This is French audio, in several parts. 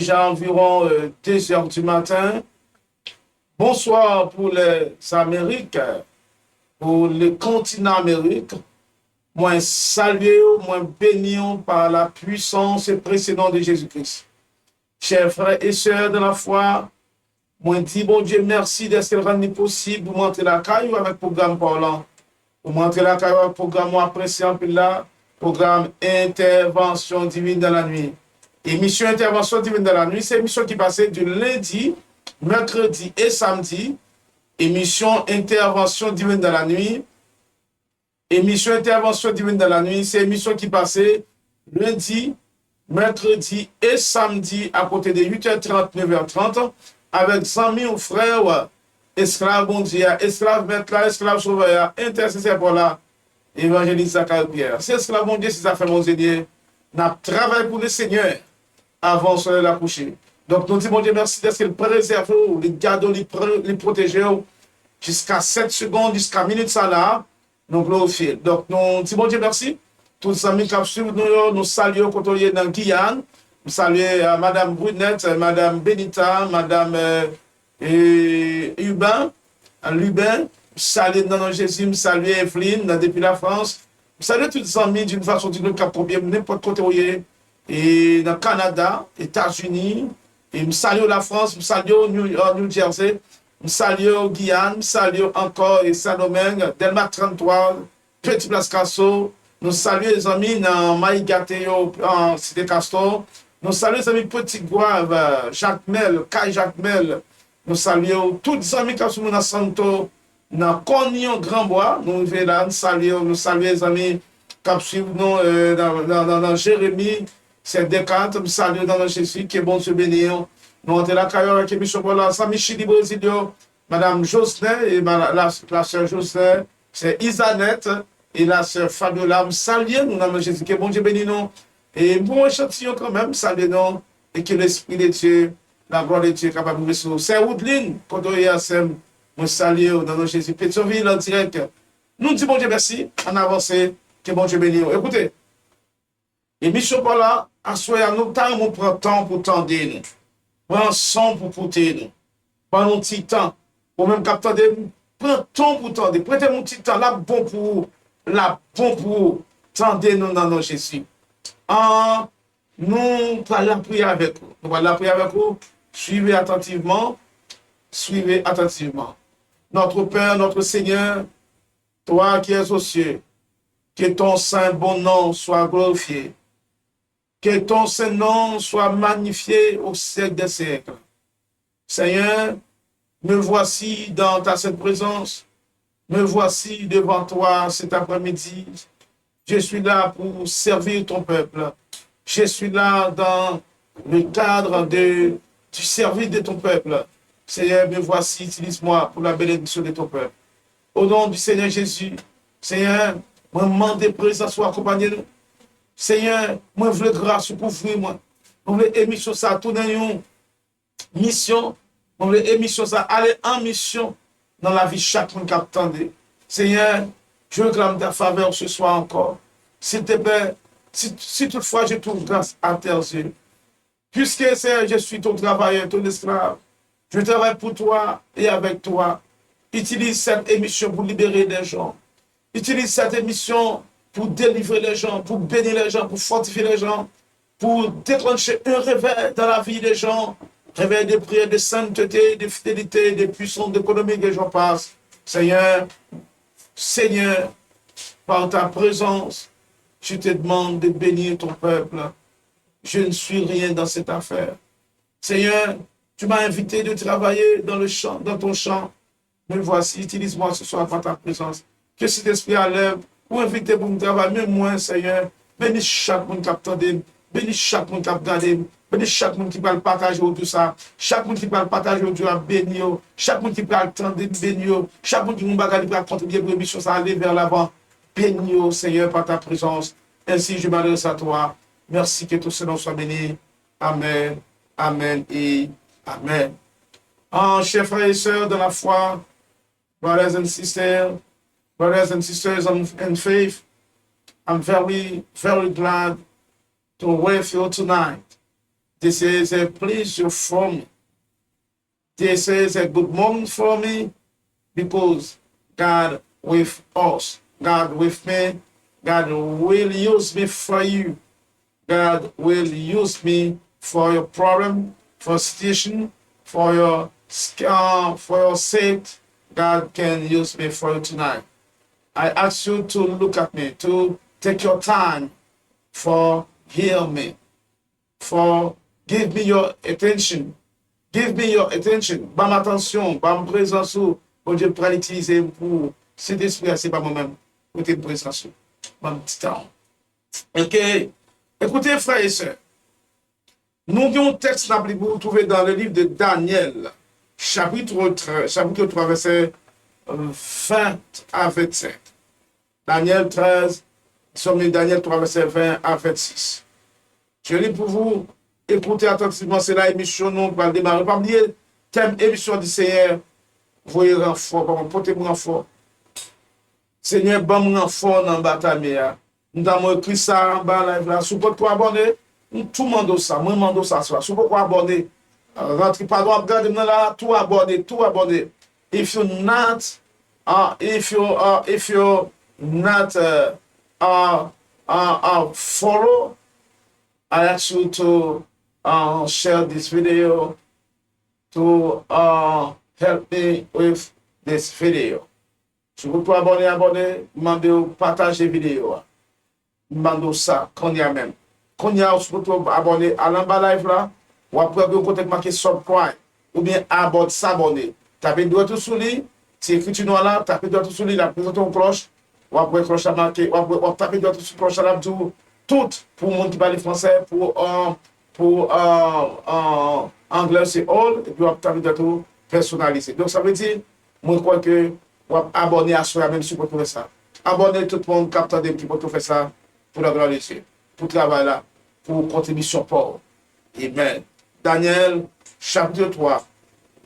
Déjà environ 2 heures du matin. Bonsoir pour les Amériques, pour le continent Amérique. Moi, salué, moi, béni par la puissance et précédente de Jésus-Christ. Chers frères et sœurs de la foi, moi, dis bon Dieu, merci d'être rendu possible pour montrer la caillou avec le programme parlant. Pour montrer la caillou avec le programme appréciant, puis là, programme Intervention divine dans la nuit. Émission Intervention divine dans la nuit, c'est une émission qui passait du lundi, mercredi et samedi. Émission Intervention divine dans la nuit. Émission Intervention divine dans la nuit, c'est une émission qui passait lundi, mercredi et samedi à côté de 8h30, 9h30 avec 100 000 frères, esclaves mondiaux, esclaves maîtres, esclaves sauveurs, intercesseurs pour la évangéliste Zacharie Pierre. C'est esclaves mondiaux, c'est ça fait mon Seigneur. N'a travaillé pour le Seigneur avant de la coucher. Donc, nous disons, mon Dieu, merci d'être le préserver, les garder, les protéger jusqu'à 7 secondes, jusqu'à minute ça là, nous glorifions. Donc, nous disons, mon Dieu, merci. Tous les amis qui suivent nous saluons quand on est dans Guyane. Nous saluons Madame Brunette, Madame Benita, Madame Hubin, Lubin. Saluons dans Jésus, nous saluons Evelyne depuis la France. Nous saluons tous les amis d'une façon ou d'une autre qui ont problème, n'importe côté où et dans le Canada, États-Unis, et nous saluons la France, nous saluons New Jersey, nous saluons Guyane, nous saluons encore Saint-Domingue, Delma 33, Petit Place Casso, nous saluons les amis dans Maïgatéo, en Cité Castor, nous saluons les amis Petit Gouave, Jacques Mel, Kai Jacques Mel, nous saluons tous les amis qui sont dans Santo, dans Cognon Grand Bois, nous saluons les amis qui suivent nous dans Jérémie, c'est Descartes, nous saluons dans Jésus, qui est bon se bénir. Nous entrons la carrière avec l'émission pour la Saint-Michel Brésilio, Madame Jocelyn et la sœur Jocelyn, c'est Isanette et la sœur Fabiola. Nous saluons, nous dans Jésus, qui est bon Dieu béni nous. Et pour échantillon quand même, saluons et que l'Esprit de Dieu, la gloire de Dieu est capable de nous sauver. C'est Woodline, quand on est ensemble, nous saluons dans Jésus, Pétionville en direct. Nous disons bon Dieu merci, en avancée, que bon Dieu béni nous. Écoutez, émission par là, à soi, nous prend temps pour tendre nous. Prends son pour porter nous. Prends un petit temps. Ou même capteur prends ton pour tendre. Prêtez mon petit temps, là, bon pour vous. Là, bon pour vous. Tendez nous dans nos Jésus. Nous allons prier avec vous. Nous allons prier avec vous. Suivez attentivement. Suivez attentivement. Notre Père, notre Seigneur, toi qui es aux cieux, que ton saint bon nom soit glorifié. Que ton saint nom soit magnifié au siècle des siècles. Seigneur, me voici dans ta sainte présence. Me voici devant toi cet après-midi. Je suis là pour servir ton peuple. Je suis là dans le cadre du service de ton peuple. Seigneur, me voici, utilise-moi pour la bénédiction de ton peuple. Au nom du Seigneur Jésus, Seigneur, moi demande de présence soit accompagné de nous. Seigneur, moi je veux grâce pour vous, moi. Je veux émission ça, tout dans une mission. Je veux émission ça, aller en mission dans la vie de chaque monde qui attend. Seigneur, je réclame ta faveur ce soir encore. S'il te plaît, si toutefois je trouve grâce à tes yeux. Puisque, Seigneur, je suis ton travailleur, ton esclave. Je travaille pour toi et avec toi. Utilise cette émission pour libérer des gens. Utilise cette émission pour délivrer les gens, pour bénir les gens, pour fortifier les gens, pour déclencher un réveil dans la vie des gens, réveil de prière, de sainteté, de fidélité, de puissance, d'économie que j'en passe. Seigneur, par ta présence, je te demande de bénir ton peuple. Je ne suis rien dans cette affaire. Seigneur, tu m'as invité de travailler dans le champ, dans ton champ. Me voici, utilise-moi ce soir par ta présence. Que cet esprit à l'œuvre, pour inviter pour me travailler, même moi, Seigneur, bénis chaque monde qui a entendu, bénis chaque monde qui a regardé, bénis chaque monde qui va le partager autour de ça, chaque monde qui va le partager autour de bénir, chaque monde qui va le tendre, bénir, chaque monde qui va contribuer pour l'émission, ça aller vers l'avant. Bénis, Seigneur, par ta présence. Ainsi, je m'adresse à toi. Merci que tout cela soit béni. Amen, amen et amen. Chers frères et sœurs de la foi, brothers and sisters in faith, I'm very, very glad to be with you tonight. This is a pleasure for me. This is a good moment for me because God with us, God with me, God will use me for you. God will use me for your problem, for situation, for your sake. God can use me for you tonight. I ask you to look at me, to take your time for hear me, for give me your attention. Give me your attention. Bam attention, bam présence. Bon Dieu pour l'utiliser pour cet esprit, c'est pas moi-même. Pour tes présence. Bam petit temps. Ok. Écoutez, frères et sœurs. Nous avons un texte que vous trouvez dans le livre de Daniel, chapitre 3, verset 20 à 27. Daniel 13, sommes Daniel 3, verset 20 à 26. Je lis pour vous, écoutez attentivement, c'est la émission, nous allons démarrer. Pas oublier, thème émission du Seigneur, voyez renfort, portez-moi renfort. Seigneur, bon renfort dans la bataille. Nous avons écrit ça en bas, là, sous votre abonné. Tout le monde ça, moi je ça, si vous pouvez abonner, rentrez, pardon, regardez là, tout abonné, tout abonné. If you're not, if you're not follow, I ask you to share this video to help me with this video. Si vous pouvez abonner, demandez partager la vidéo. Demandez ça, qu'on y a même. Quand y a abonné à l'en-bas live là, ou après vous côté marqué subscribe, ou bien s'abonner. Tapez droit sous lui, c'est écrit noir là, tapez droit sous lui, la présentation cloche, ou après cloche à marquer, ou après tapez droit sous cloche à la tout pour monde qui parle français, pour anglais c'est all, et puis on tapez droit tout personnalisé. Donc ça veut dire, moi je crois que vous abonner à soi même si vous pouvez ça. Abonnez tout le monde capteur des petits pour tout faire ça, pour la gloire de Dieu. Pour travail là, pour contribution pour. Amen. Daniel, chapitre 3,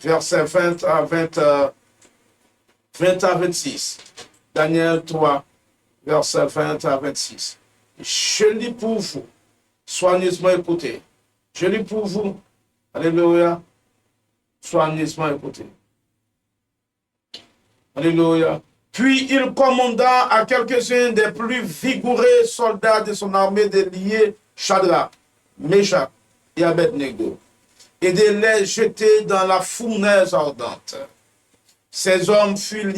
verset 20 à 26. Daniel 3, verset 20 à 26. Je lis pour vous. Soigneusement écoutez. Je lis pour vous. Alléluia. Soigneusement écoutez. Alléluia. Puis il commanda à quelques-uns des plus vigoureux soldats de son armée de lier Shadrach, Meshach et Abednego, et de les jeter dans la fournaise ardente. Ces hommes furent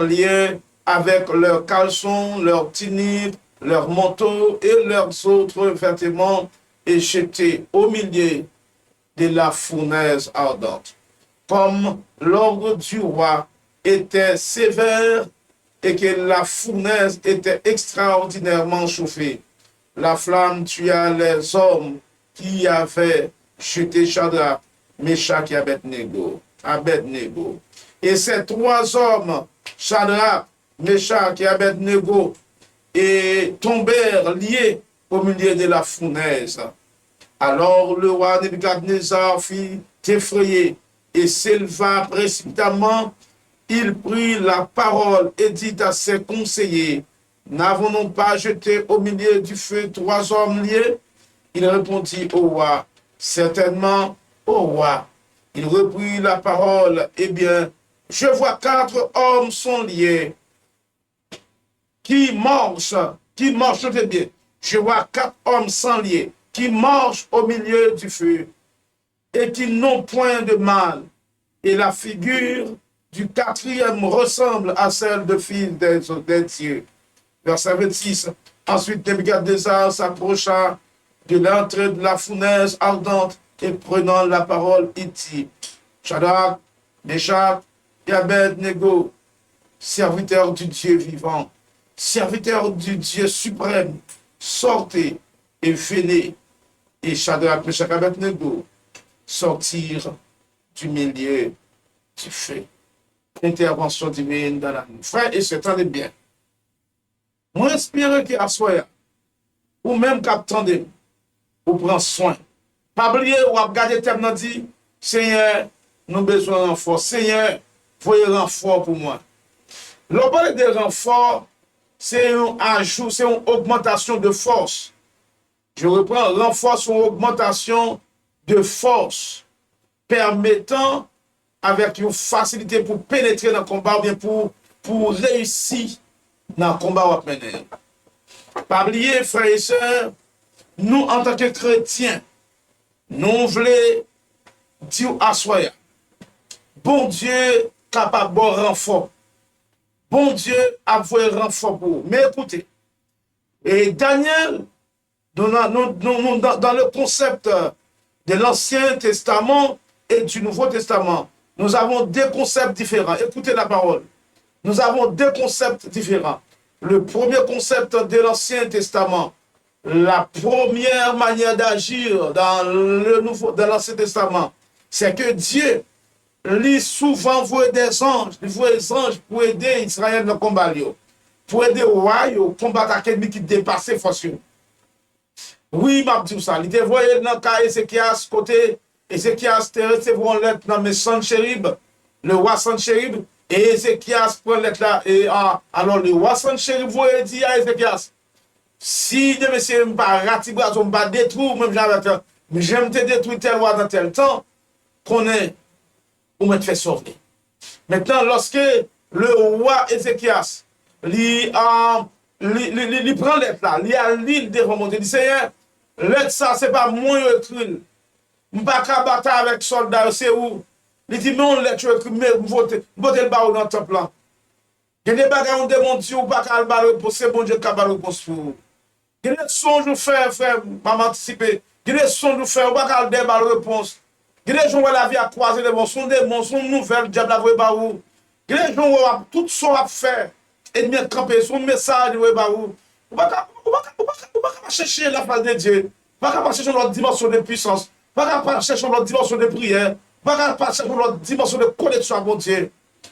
liés avec leurs caleçons, leurs tuniques, leurs manteaux et leurs autres vêtements et jetés au milieu de la fournaise ardente. Comme l'ordre du roi était sévère et que la fournaise était extraordinairement chauffée, la flamme tua les hommes qui avaient jeté Shadrach, Meshach et Abednego. Et ces trois hommes, Shadrach, Meshach et Abednego, tombèrent liés au milieu de la fournaise. Alors le roi Nebuchadnezzar fut effrayé et s'éleva précipitamment. Il prit la parole et dit à ses conseillers, n'avons-nous pas jeté au milieu du feu trois hommes liés? Il répondit au roi, certainement au roi. Il reprit la parole, eh bien, je vois 4 hommes sont liés, qui marchent, très bien. Je vois 4 hommes sans liés, qui marchent au milieu du feu, et qui n'ont point de mal. Et la figure du quatrième ressemble à celle de fils des dieux. Verset 26. Ensuite, Nebuchadnezzar s'approcha de l'entrée de la fournaise ardente et prenant la parole, il dit, Shadrach, Meshach et Abednego, serviteurs du Dieu vivant, serviteurs du Dieu suprême, sortez et venez. Et Shadrach, Meshach et Abednego sortirent du milieu du feu. Intervention divine dans la nuit. Frère et sœurs, attendez bien. Moi, j'espère qu'à soi, ou même qu'attendez, ou prendre soin. Pas oublier ou regarder tellement dit, Seigneur, nous avons besoin de renfort. Seigneur, voyez renfort pour moi. L'on parle de renfort, c'est un ajout, c'est une augmentation de force. Je reprends, renforce ou augmentation de force, permettant avec une facilité pour pénétrer dans le combat ou bien pour réussir dans le combat. Pas oublier, frères et sœurs, nous, en tant que chrétiens, nous voulons dire à soi, bon Dieu capable de renfort. Bon Dieu a voué renfort pour vous. Mais écoutez, et Daniel, dans le concept de l'Ancien Testament et du Nouveau Testament, nous avons deux concepts différents. Écoutez la parole. Nous avons deux concepts différents. Le premier concept de l'Ancien Testament, la première manière d'agir dans l'Ancien Testament, c'est que Dieu lui souvent voit des anges, il voit des anges pour aider Israël dans le combat, pour aider le roi au combat ennemi qui dépassait force. Oui, m'a dit ça. Il te voyait dans le cas Ézéchias côté, Ézéchias te recevoir une lettre dans mes Sanchérib, le roi Sanchérib, et Ézéchias prend lettre là, et alors le roi Sanchérib voyait dire à Ézéchias, si de monsieur ne pas ratifier, on ne pas détruire, même j'avais mais j'aime te détruire tel roi dans tel temps, qu'on est, ou me fait sauver. Maintenant, lorsque le roi Ézéchias, il prend lettre là, il a l'île de remonter, il dit, Seigneur, lettre ça, c'est pas moi qui écrit. Je ne peux pas battre avec soldats, c'est où? Il dit, non, lettre écrit, mais votez le barreau dans le temple là. Il y a des bagages où demande Dieu, ou pas qu'à le barreau, c'est bon Dieu qui a le barreau pour vous. Il y a des songes où faire, maman anticiper. Il y a des songes où faire, ou pas qu'à le barreau réponse. Il y a des gens où la vie a croisé les bons, son démon, son nouvelle, diable a voué barreau. Il y a des gens où tout son à faire, et de camper, son message, voué barreau. Ou pas chercher la face de Dieu. Pas qu'à chercher notre dimension de puissance. Pas qu'à chercher notre dimension de prière. Pas qu'à chercher notre dimension de connexion avec Dieu.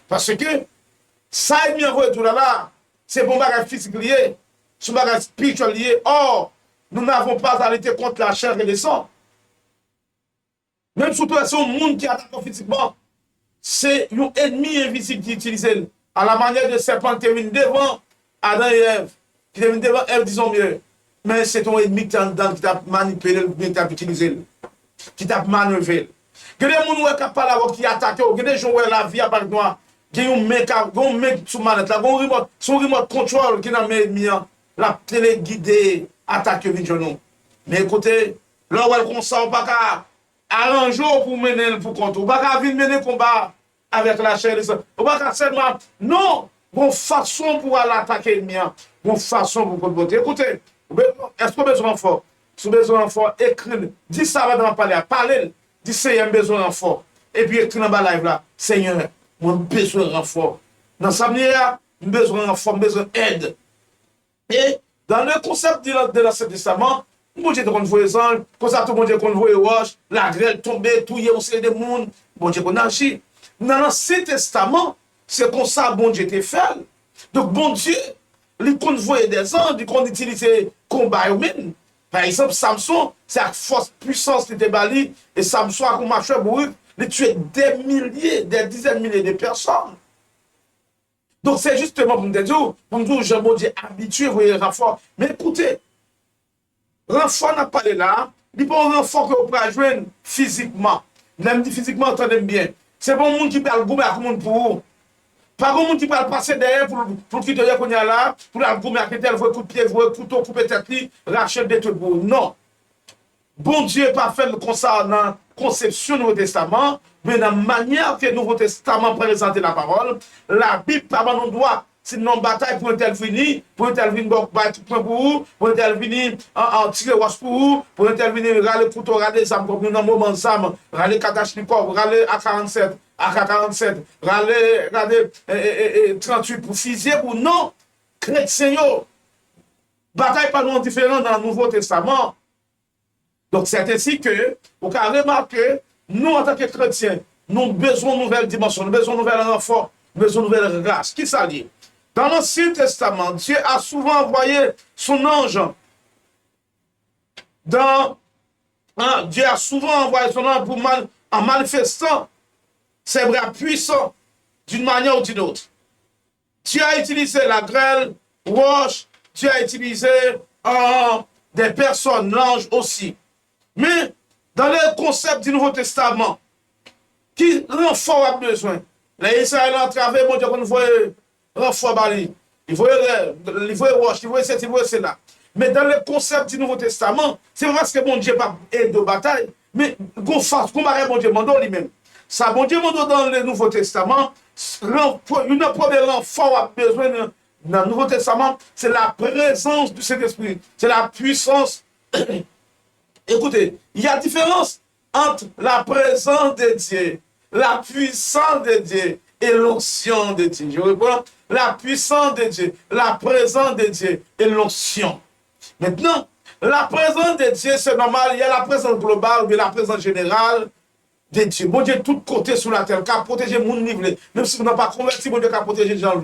Parce que ça est bien envoyé tout là, c'est bon bagage physique lié, c'est un bagage spirituel lié. Or, nous n'avons pas à lutter contre la chair et le sang. Même surtout c'est un monde qui attaque physiquement, c'est un ennemi invisible qui utilise à la manière de serpent qui est venu devant Adam et Ève, qui est venu devant Ève, disons mieux. Mais c'est ton ennemi qui t'a manipulé, qui t'a utilisé, qui t'a manœuvré. Il y a des gens qui attaquent, il y a des gens qui ont la vie à part noire. Il y a un mec sous manette, son remote control qui est dans mes ennemis, la télé guidée, attaque le genou. Mais écoutez, là où elle consent, on ne peut pas arranger pour mener pour contre, on ne peut pas mener le combat avec la chair. On ne peut pas seulement, non, bon façon pour aller attaquer l'ennemi, bon façon pour combattre. Écoutez, est-ce qu'on a besoin de fort? Si vous avez besoin de fort, écrivez, dis ça va dans ma parler, parlez, dis Seigneur, besoin de fort. Et puis écrivez dans ma live là, Seigneur, moi, j'ai besoin de renfort. Dans sa manière, j'ai besoin de renfort, j'ai besoin d'aide. Et dans le concept de l'Ancien Testament, bon Dieu qu'on voit les anges, comme ça, tout le monde qu'on voit les roches, la grêle tombée, tout y est, on sait des mondes, bon Dieu qu'on agit. Dans l'Ancien Testament, c'est comme ça, bon Dieu était fait. Donc, bon Dieu, il convoyait des anges, il qu'on utilisait combat humain. Par exemple, Samson, c'est la force puissance qui était bali, et Samson a marché pour eux. Il tuait des milliers, des dizaines de milliers de personnes. Donc c'est justement pour me dire, je me dis habitué, vous voyez, renfort. Mais écoutez, renfort n'a pas là, il n'y a pas un renfort que vous pouvez jouer physiquement. Même dit physiquement, entendez bien. C'est pas un monde qui parle gommer à monde pour vous. Pas un monde qui parle passer derrière pour quitter le qu'on y a là, pour la gommer à quitter, vous coup de pied, vous couteau, couper tête, racheter des trucs pour vous. Non. Bon Dieu n'est pas fait comme ça dans la conception du Nouveau Testament, mais dans la manière que le Nouveau Testament présente la parole, la Bible, par nous doit, c'est une bataille pour intervenir, pour intervenir pour vous, pour intervenir en tirer roche pour vous, pour intervenir râler couteau, râler ça, comme nous, moment ça, râler Katachnikov, râler AK-47, AK-47, râler 38 pour fusiller, pour non, chrétien, bataille pas nous différent dans le Nouveau Testament. Donc, c'est ainsi que, vous pouvez remarquer, nous, en tant que chrétiens, nous avons besoin de nouvelles dimensions, nous avons besoin de nouvelles renforts, nous avons besoin de nouvelles races. Qui ça dit? Dans l'Ancien Testament, Dieu a souvent envoyé son ange. Dieu a souvent envoyé son ange en manifestant ses bras puissants d'une manière ou d'une autre. Dieu a utilisé la grêle, roche, Dieu a utilisé des personnes, l'ange aussi. Mais dans le concept du Nouveau Testament, qui renfort a besoin. Les Israéliens entravé, mon Dieu, qu'on voit renfort bali. Il faut roche, il faut cette, il faut cela. Mais dans le concept du Nouveau Testament, c'est parce que mon Dieu pas aide de bataille, mais qu'on fasse, qu'on marre mon Dieu mando lui-même. Ça, mon Dieu mando dans le Nouveau Testament, une première renfort a besoin dans le Nouveau Testament, c'est la présence du Saint-Esprit, c'est la puissance. Écoutez, il y a différence entre la présence de Dieu, la puissance de Dieu et l'onction de Dieu. Je reprends, la puissance de Dieu, la présence de Dieu et l'onction. Maintenant, la présence de Dieu, c'est normal, il y a la présence globale, mais la présence générale de Dieu. Bon Dieu, tout côté sur la terre, qui a protégé mon niveau, même si vous n'avez pas converti, bon Dieu, qui a protégé les gens.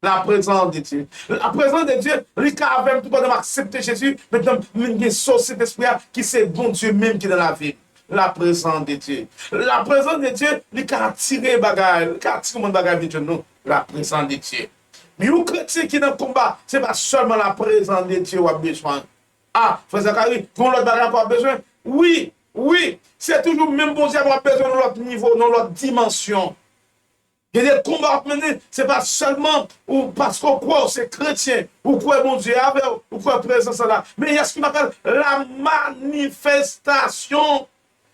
La présence de Dieu. La présence de Dieu, lui qui a même tout le monde accepté Jésus, maintenant, il y a une société d'esprit qui c'est bon Dieu même qui est dans la vie. La présence de Dieu. La présence de Dieu, lui qui a attiré les bagages, lui qui a attiré mon bagage de Dieu, non, la présence de Dieu. Mais vous chrétiens qui est dans le combat, ce n'est pas seulement la présence de Dieu qui a besoin. Ah, frère Zachary, pour l'autre bagage qui a besoin? Oui, oui, c'est toujours même bon Dieu qui a besoin de l'autre niveau, dans l'autre dimension. Il y a des combats à mener, ce n'est pas seulement parce qu'on croit, c'est chrétien, ou quoi mon Dieu avec, ou quoi présence là. Mais il y a ce qu'on appelle la manifestation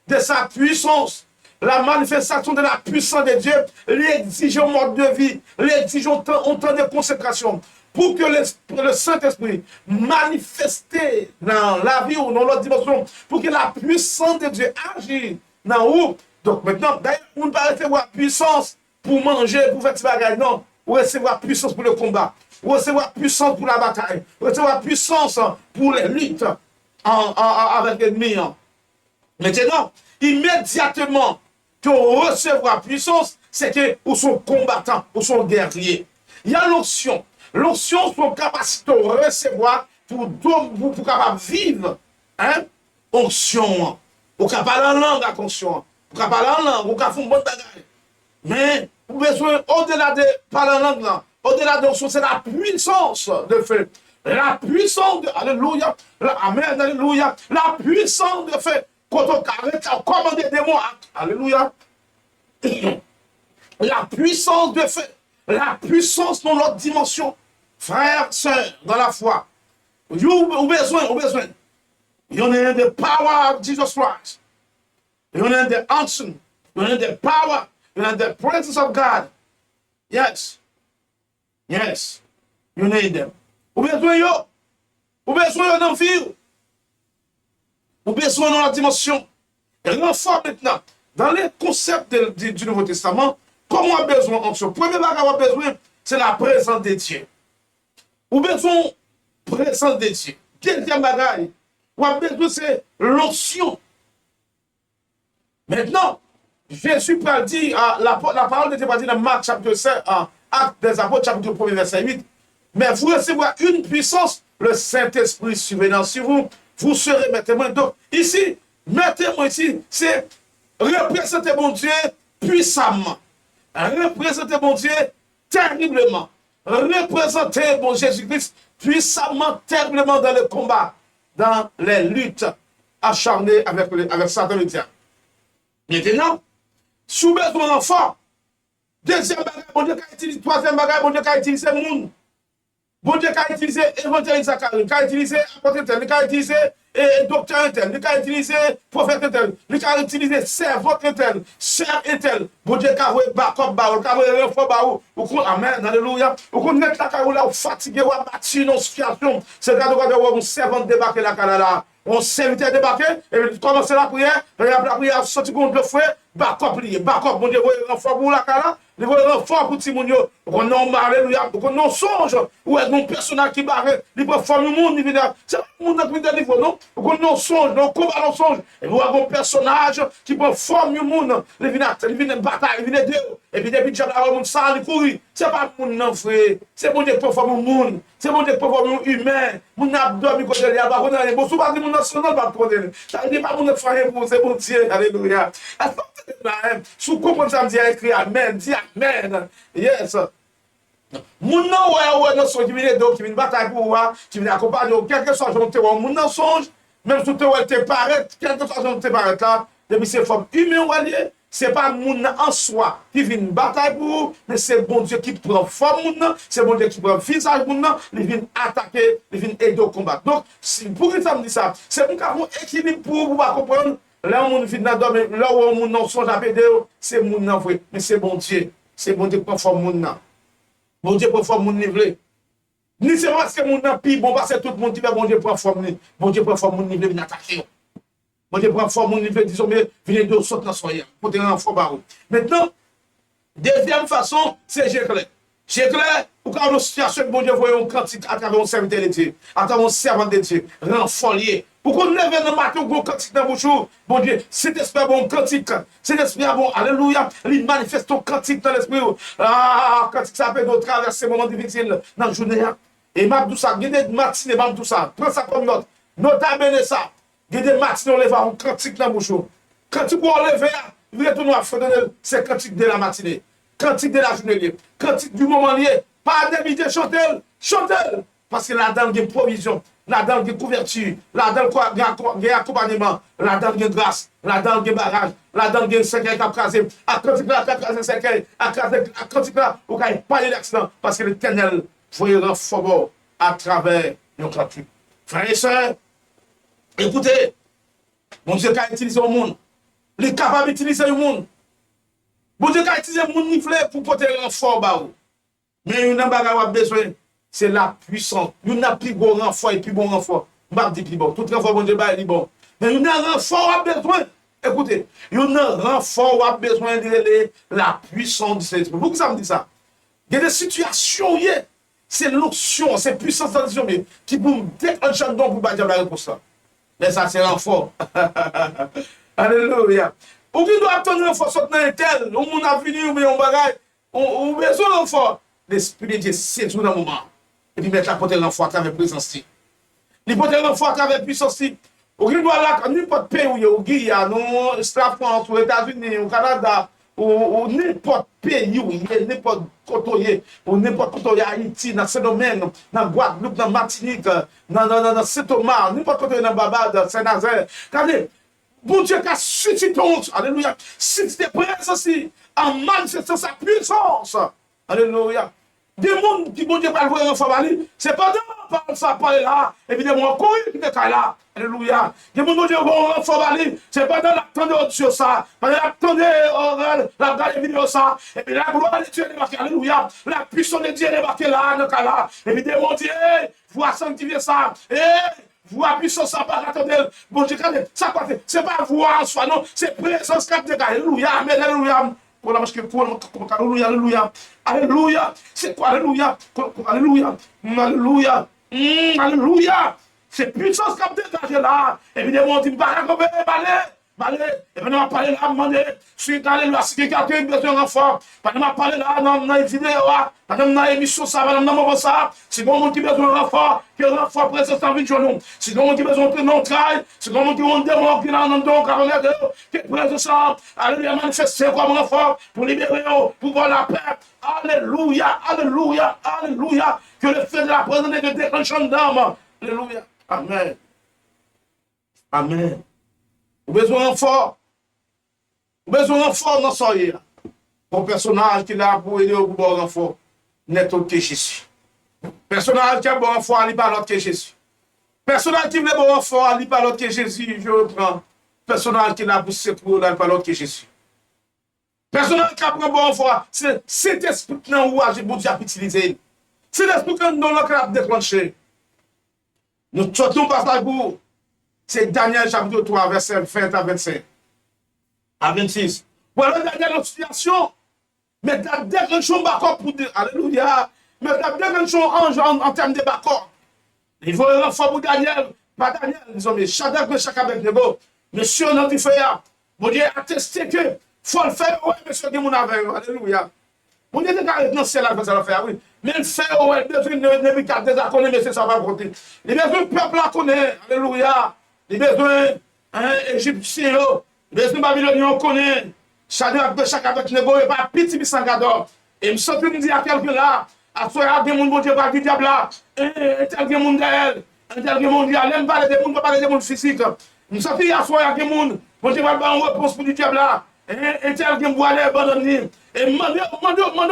de sa puissance. La manifestation de la puissance de Dieu, l'exige au mode de vie, l'exige au temps de consécration. Pour que le Saint-Esprit manifesté dans la vie ou dans l'autre dimension, pour que la puissance de Dieu agisse dans où. Donc maintenant, d'ailleurs, on ne peut pas recevoir puissance pour manger, pour faire des bagages, non. Ou recevoir puissance pour le combat, ou recevoir puissance pour la bataille, ou recevoir puissance pour les luttes avec l'ennemi. Maintenant, immédiatement que recevoir puissance, c'est que vous sont combattants, vous sont guerriers. Il y a l'onction. L'onction, c'est une capacité de recevoir pour capable vivre. Hein? Onction. Vous capable parler en langue à onction. Vous capable parler en langue, vous capable faire une bonne bagaille. Mais vous avez besoin, au-delà de parler en langue, au-delà de l'onction, c'est la puissance de fait. La puissance de. Alléluia. Amen. Alléluia. La puissance de fait. Quand on commande des démons. Alléluia. La puissance de fait. La puissance dans l'autre dimension. Frères, sœurs, dans la foi. Vous avez besoin. You need the power of Jesus Christ. You need the unction. You need the power. You need the presence of God. Yes. Yes. You need them. Vous avez besoin yo. Vous avez besoin dans la vie. Vous avez besoin dans la dimension. Et renfort maintenant. Dans les concepts du Nouveau Testament, comment on a besoin en ce premier bagage on a besoin, c'est la présence de Dieu. Vous avez besoin de la présence de Dieu. Deuxième bagage, on a besoin c'est l'onction. Maintenant, Jésus peut dire, la parole de Dieu va dire dans Marc chapitre 5, Acte des Apôtres chapitre 1 verset 8, mais vous recevrez une puissance, le Saint-Esprit survenant sur vous, vous serez mes témoins. Donc ici, mes témoins ici, c'est représenter mon Dieu puissamment, représenter mon Dieu terriblement, représenter mon Jésus-Christ puissamment, terriblement dans le combat, dans les luttes acharnées avec Satan le diable. Maintenant, sous besoin d'enfant, deuxième bagage, mon Dieu qui a utilisé, troisième bagage, mon Dieu qui a utilisé le monde. Bon Dieu qui a utilisé évangéliste Zacharie, qui a utilisé apôtre tel, qui a utilisé docteur tel, qui a utilisé prophète tel, qui a utilisé servant tel, sœur tel. Bon Dieu qui a joué backup barou, qui a joué renfort barou. Amen, alléluia. Vous connaissez la carrière là, vous fatigué, vous battu dans situation. C'est quand vous avez un servant débarqué la carrière. On serviteur débarqué, et puis commencer la prière, et après la prière, sorti contre le fouet, backup lié, backup, bon Dieu, vous avez renfort pour la carrière. Vous avez renfort pour Timounio. Vous avez alléluia, vous avez songe, ou est-ce un personnage qui barre, il peut former le monde, c'est pas le monde qui est niveau, non? Vous avez un songe, non, combat dans songe, et vous avez un personnage qui peut former le monde, il vient bataille, il vient de et puis depuis que j'ai le monde ça, il courir. C'est pas le monde, non, frère. C'est bon Dieu qui peut former le monde. C'est bon Dieu qui peut former l'humain. Mon n'a dormi côté de l'Yaba. Bon, souvent, mon national va prendre. Ça n'est pas mon frère pour c'est bon Dieu. Alléluia. Si vous comprenez ça, me dit écrit Amen. Dis Amen. Yes. Moun nan ouais non songe qui vient donc qui vient bataille pour moi, qui vient accompagner quelque soit j'on te vois moun nan songe, même si tu ouais te paraît, quelque soit j'on te paraît là, depuis c'est forme humaine ouais, c'est pas moun nan en soi qui vient bataille pour vous, mais c'est bon Dieu qui prend forme moun nan, c'est bon Dieu qui prend visage moun nan, il vient attaquer, il vient aider au combat. Donc pour que ça me dit ça, c'est pour qu'on équilibre pour vous comprendre. Là où on vient dans dormir, là où on nan songe à pédé, c'est moun nan vrai, mais c'est bon Dieu qui prend forme moun nan. Bon Dieu prend forme moun nivelé. Ni c'est parce que moun nan pi bon parce que tout le monde dit bon Dieu prend forme ni. Bon Dieu prend forme moun nivelé vient attaquer. Bon Dieu prend forme moun nivelé disons mais vient de sortir dans soyer pour te rendre fort barou. Maintenant, deuxième façon, c'est Jéclé. Jéclé, ou quand on situation bon Dieu voyait un cantique à travers un serviteur de Dieu, à travers un servant de Dieu, renfolié. Pour qu'on lève dans le matin, un cantique dans bouche, bon Dieu, cet esprit a bon cantique, cet esprit a bon, alléluia, il manifeste ton cantique dans l'esprit. Ah, cantique ça peut nous traverser moments difficiles dans la journée. Et m'a tout ça, il y a des matinées, m'a tout ça, prends ça comme note, notamment ça, il y a des matinées, on lève un cantique dans la bouche. Cantique pour enlever, il retourne à faire c'est cantique de la matinée, cantique de la journée, cantique du moment lié, pas d'éviter chanter, parce que là-dedans, il y a une provision. Là-dedans, il y a couverture, là-dedans, il y a accompagnement, là-dedans, il y a grâce, là-dedans, il y a barrage, là-dedans, il y a un cercueil qui a crasé, à cantique là, qui a crasé un cercueil, à cantique là, vous n'avez pas d'accident, parce que l'Éternel voyera fort à travers nos cantiques. Frères et sœurs, écoutez, mon Dieu qui a utilisé le monde, il est capable d'utiliser le monde. Mon Dieu qui a utilisé le monde niflé pour porter un fort bas. Mais il y a un bagage a besoin. C'est la puissance. Il y a un plus gros renfort et plus bon renfort. Je ne dis plus bon. Tout renfort, bon Dieu, est bon. Mais il y a un renfort a besoin. Écoutez, il y a un renfort a besoin de la puissance du Saint-Esprit. Pourquoi ça me dit ça? Il y a des situations, c'est l'onction, c'est puissance dans les hommes qui vous déclenchent un don pour bâtir la réponse. Mais ça, c'est renfort. Alléluia. Ou qui doit attendre un renfort sur un tel, on a fini, mais on bagaille, on a besoin d'un renfort. L'Esprit de Dieu, c'est tout dans le moment. Et puis mettre la portée de l'enfant à travers présence. Les portées de l'enfant à travers puissance. Ou qui doit là, n'importe pays où il y a, au Guyane, la France, aux États-Unis, au Canada, ou n'importe pays où il y a, n'importe côté, ou n'importe côté, Haïti, dans ce domaine, dans Guadeloupe, dans Martinique, dans Saint-Thomas, n'importe côté, dans Barbade, Saint-Nazaire. Regardez, bon Dieu qui a suscité ton, alléluia, si tu es présent aussi, en manifestant sa puissance. Alléluia. Des gens qui vont dire pas le voir en famille, c'est pas dans ça parler là, évidemment, courir qui est là. Alléluia. Des gens qui vont en famille, c'est pas dans l'attendre sur ça, pas dans l'attendre la regarder vidéo ça, et puis la gloire de Dieu est débarquée. Alléluia. La puissance de Dieu est débarquée là, dans le là. Évidemment, Dieu, vois sanctifier ça. Voix puissance, ça pas attendre. Bon Dieu, ça quoi c'est pas voix en soi, non, c'est présence qui est. Alléluia. Amen. Alléluia. Alléluia, alléluia, alléluia, c'est quoi, alléluia, alléluia, alléluia, alléluia, c'est puissance qui a dégagé là, évidemment, on dit, balai, et puis on va parler là, demander, suite, alléluia, si quelqu'un a besoin d'un renfort, on va parler là, dans la vidéo, dans l'émission, ça va, dans le moment ça, si bon monde qui a besoin d'un renfort, que le renfort présent dans le journaux, si bon monde qui a besoin d'un travail, si bon monde qui a un démon qui est dans le don, qui est présent ça, alléluia, manifester comme un renfort, pour libérer, pour voir la paix, alléluia, alléluia, alléluia, que le feu de la présence de déclenchant d'âme, alléluia, amen, amen. Vous avez besoin d'un fort. Vous avez besoin d'un fort dans ce soir. Mon personnage qui est là pour aider au bon renfort n'est autre que Jésus. Personnage qui a bon renfort, il n'est pas l'autre que Jésus. Personnage qui veut bon renfort, il n'est pas l'autre que Jésus. Je reprends. Personnage qui est là pour secourir, il n'est pas l'autre que Jésus. Personnage qui a bon renfort, c'est cet esprit qui n'a pas pour Dieu utiliser. C'est l'esprit qui n'a déclenché. Nous sortons par la boue. C'est Daniel chapitre 3, verset 20 à 25. À 26. Voilà la dernière situation. Mais la déclenchon d'accord pour dire, alléluia. Mais la déclenchon en termes de d'accord. Il faut un renfort pour Daniel. Pas Daniel, disons, mais Shadrach, Meshach, Abednego. Monsieur, on a dit faire. Mon Dieu a attesté que faut le faire. Oui, monsieur, qui mon avec. Alléluia. Mon Dieu est dans le ciel, là, ça va faire, oui. Mais le faire, oui, le besoin de Nebuchadnezzar connaît, mais ça va compter. Le besoin du peuple là connaît. Alléluia. Les besoins égyptiens, les besoins babyloniens, on connaît. Shadrach, Meshach, Abednego, et pas petit Sangador. Et me sens que nous dire à quelqu'un là, À ce moment-là, des gens, bon Dieu, pas du diable là. Et tel que monde Gaël. Un tel que monde, il aime parler des gens, pas parler des gens physiques. Nous sommes à ce moment-là, des gens, bon Dieu, va pas en réponse pour du diable là. Et tel que boire les bananes. Et demandez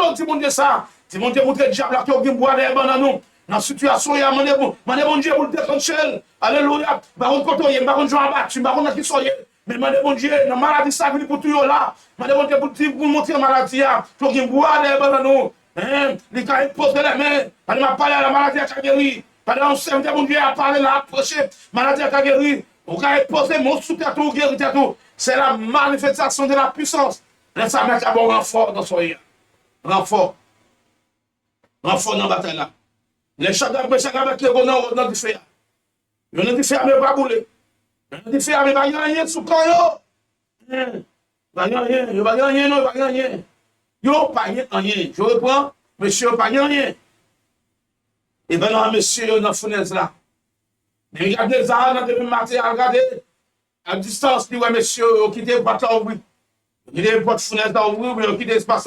au petit monde ça. Si mon Dieu, montre le diable là, qui a boire les bananes. Dans la situation, il y a mon Dieu pour le déclencher. Alléluia. Baron Kotoye, Baron Jean Abattu, Baron Akisoye. Mais mon Dieu, dans la maladie, ça vient pour tout là. Mon Dieu, pour montrer la maladie, il faut qu'il boire les bananes. Les cas, il pose les mains. Il m'a parlé à la maladie à guéri. Pendant que mon Dieu a parlé là, approché. Maladie à guéri. Vous pouvez poser mon sous-tête, guéri tout. C'est la manifestation de la puissance. Laissez-moi mettre un bon renfort dans son yeux. Renfort. Renfort dans la bataille là. Les chats avec les renards dans le feu. Ils ont dit faire, mais pas bouler. Ils ont dit faire, mais pas rien sous quand yo. Pas rien, il va rien, non, il va rien. Yo, pas rien. Je reprends, monsieur, pas rien. Et ben non, monsieur, dans la fenêtre là. Mais regardez ça, dans le matin, regardez. À distance, dit, ouais, monsieur, vous quittez le porte là, oui. Vous quittez le porte fenêtre là, oui, vous quittez l'espace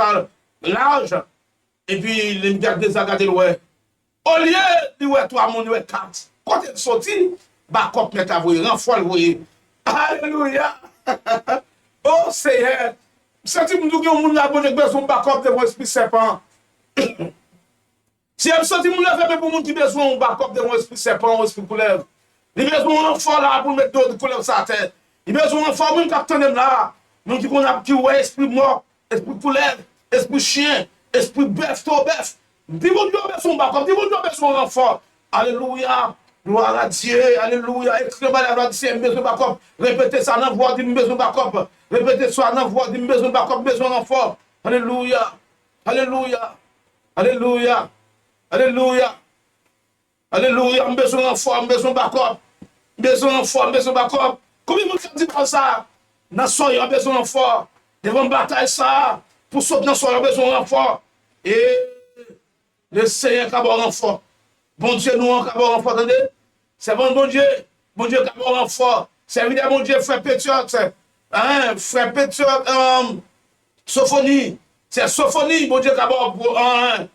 large. Et puis, les regardez ça, regardez, ouais. Au lieu de ouais, toi, mon ouais, 4. Quand tu es sorti, bah, quand tu as vu, renfort, oui. Alléluia. Oh, Seigneur. Si tu me dis que mon là, bon, j'ai besoin de backup de mon esprit serpent. Si je sens que mon là, fait pour mon qui besoin de backup de mon esprit serpent, mon esprit couleur. Il a besoin d'un renfort là pour mettre d'autres couleurs sur la tête. Il a besoin d'un renfort, même quand on est là. Nous qui connaissons qui ouais, esprit mort, esprit couleur, esprit chien, esprit bœuf, tout bœuf. Dis-moi Dieu a besoin de backup, dis-moi Dieu a besoin d'un renfort. Alléluia. Gloire à Dieu, alléluia. Écrivez la loi de besoin de backup. Répétez ça dans la voix, dis-moi besoin de backup. Répétez ça dans la voix, dis-moi besoin de backup, besoin de renfort. Alléluia. Alléluia. Alléluia. Alléluia. Alléluia. Besoin de renfort, besoin de backup. Besoin de renfort, besoin de backup. Combien de monde dit comme ça? Dans le soir, il y a besoin de renfort. Devant une bataille, ça. Pour sauter dans le soir, il y a besoin de renfort. Et le Seigneur qui a besoin de renfort. Bon Dieu, nous, qui a besoin de renfort, attendez. C'est bon Dieu. Bon Dieu qui a besoin de renfort. C'est évidemment, bon Dieu, frère Pétiot. Frère Pétiot, Sophonie. C'est Sophonie, bon Dieu qui a besoin de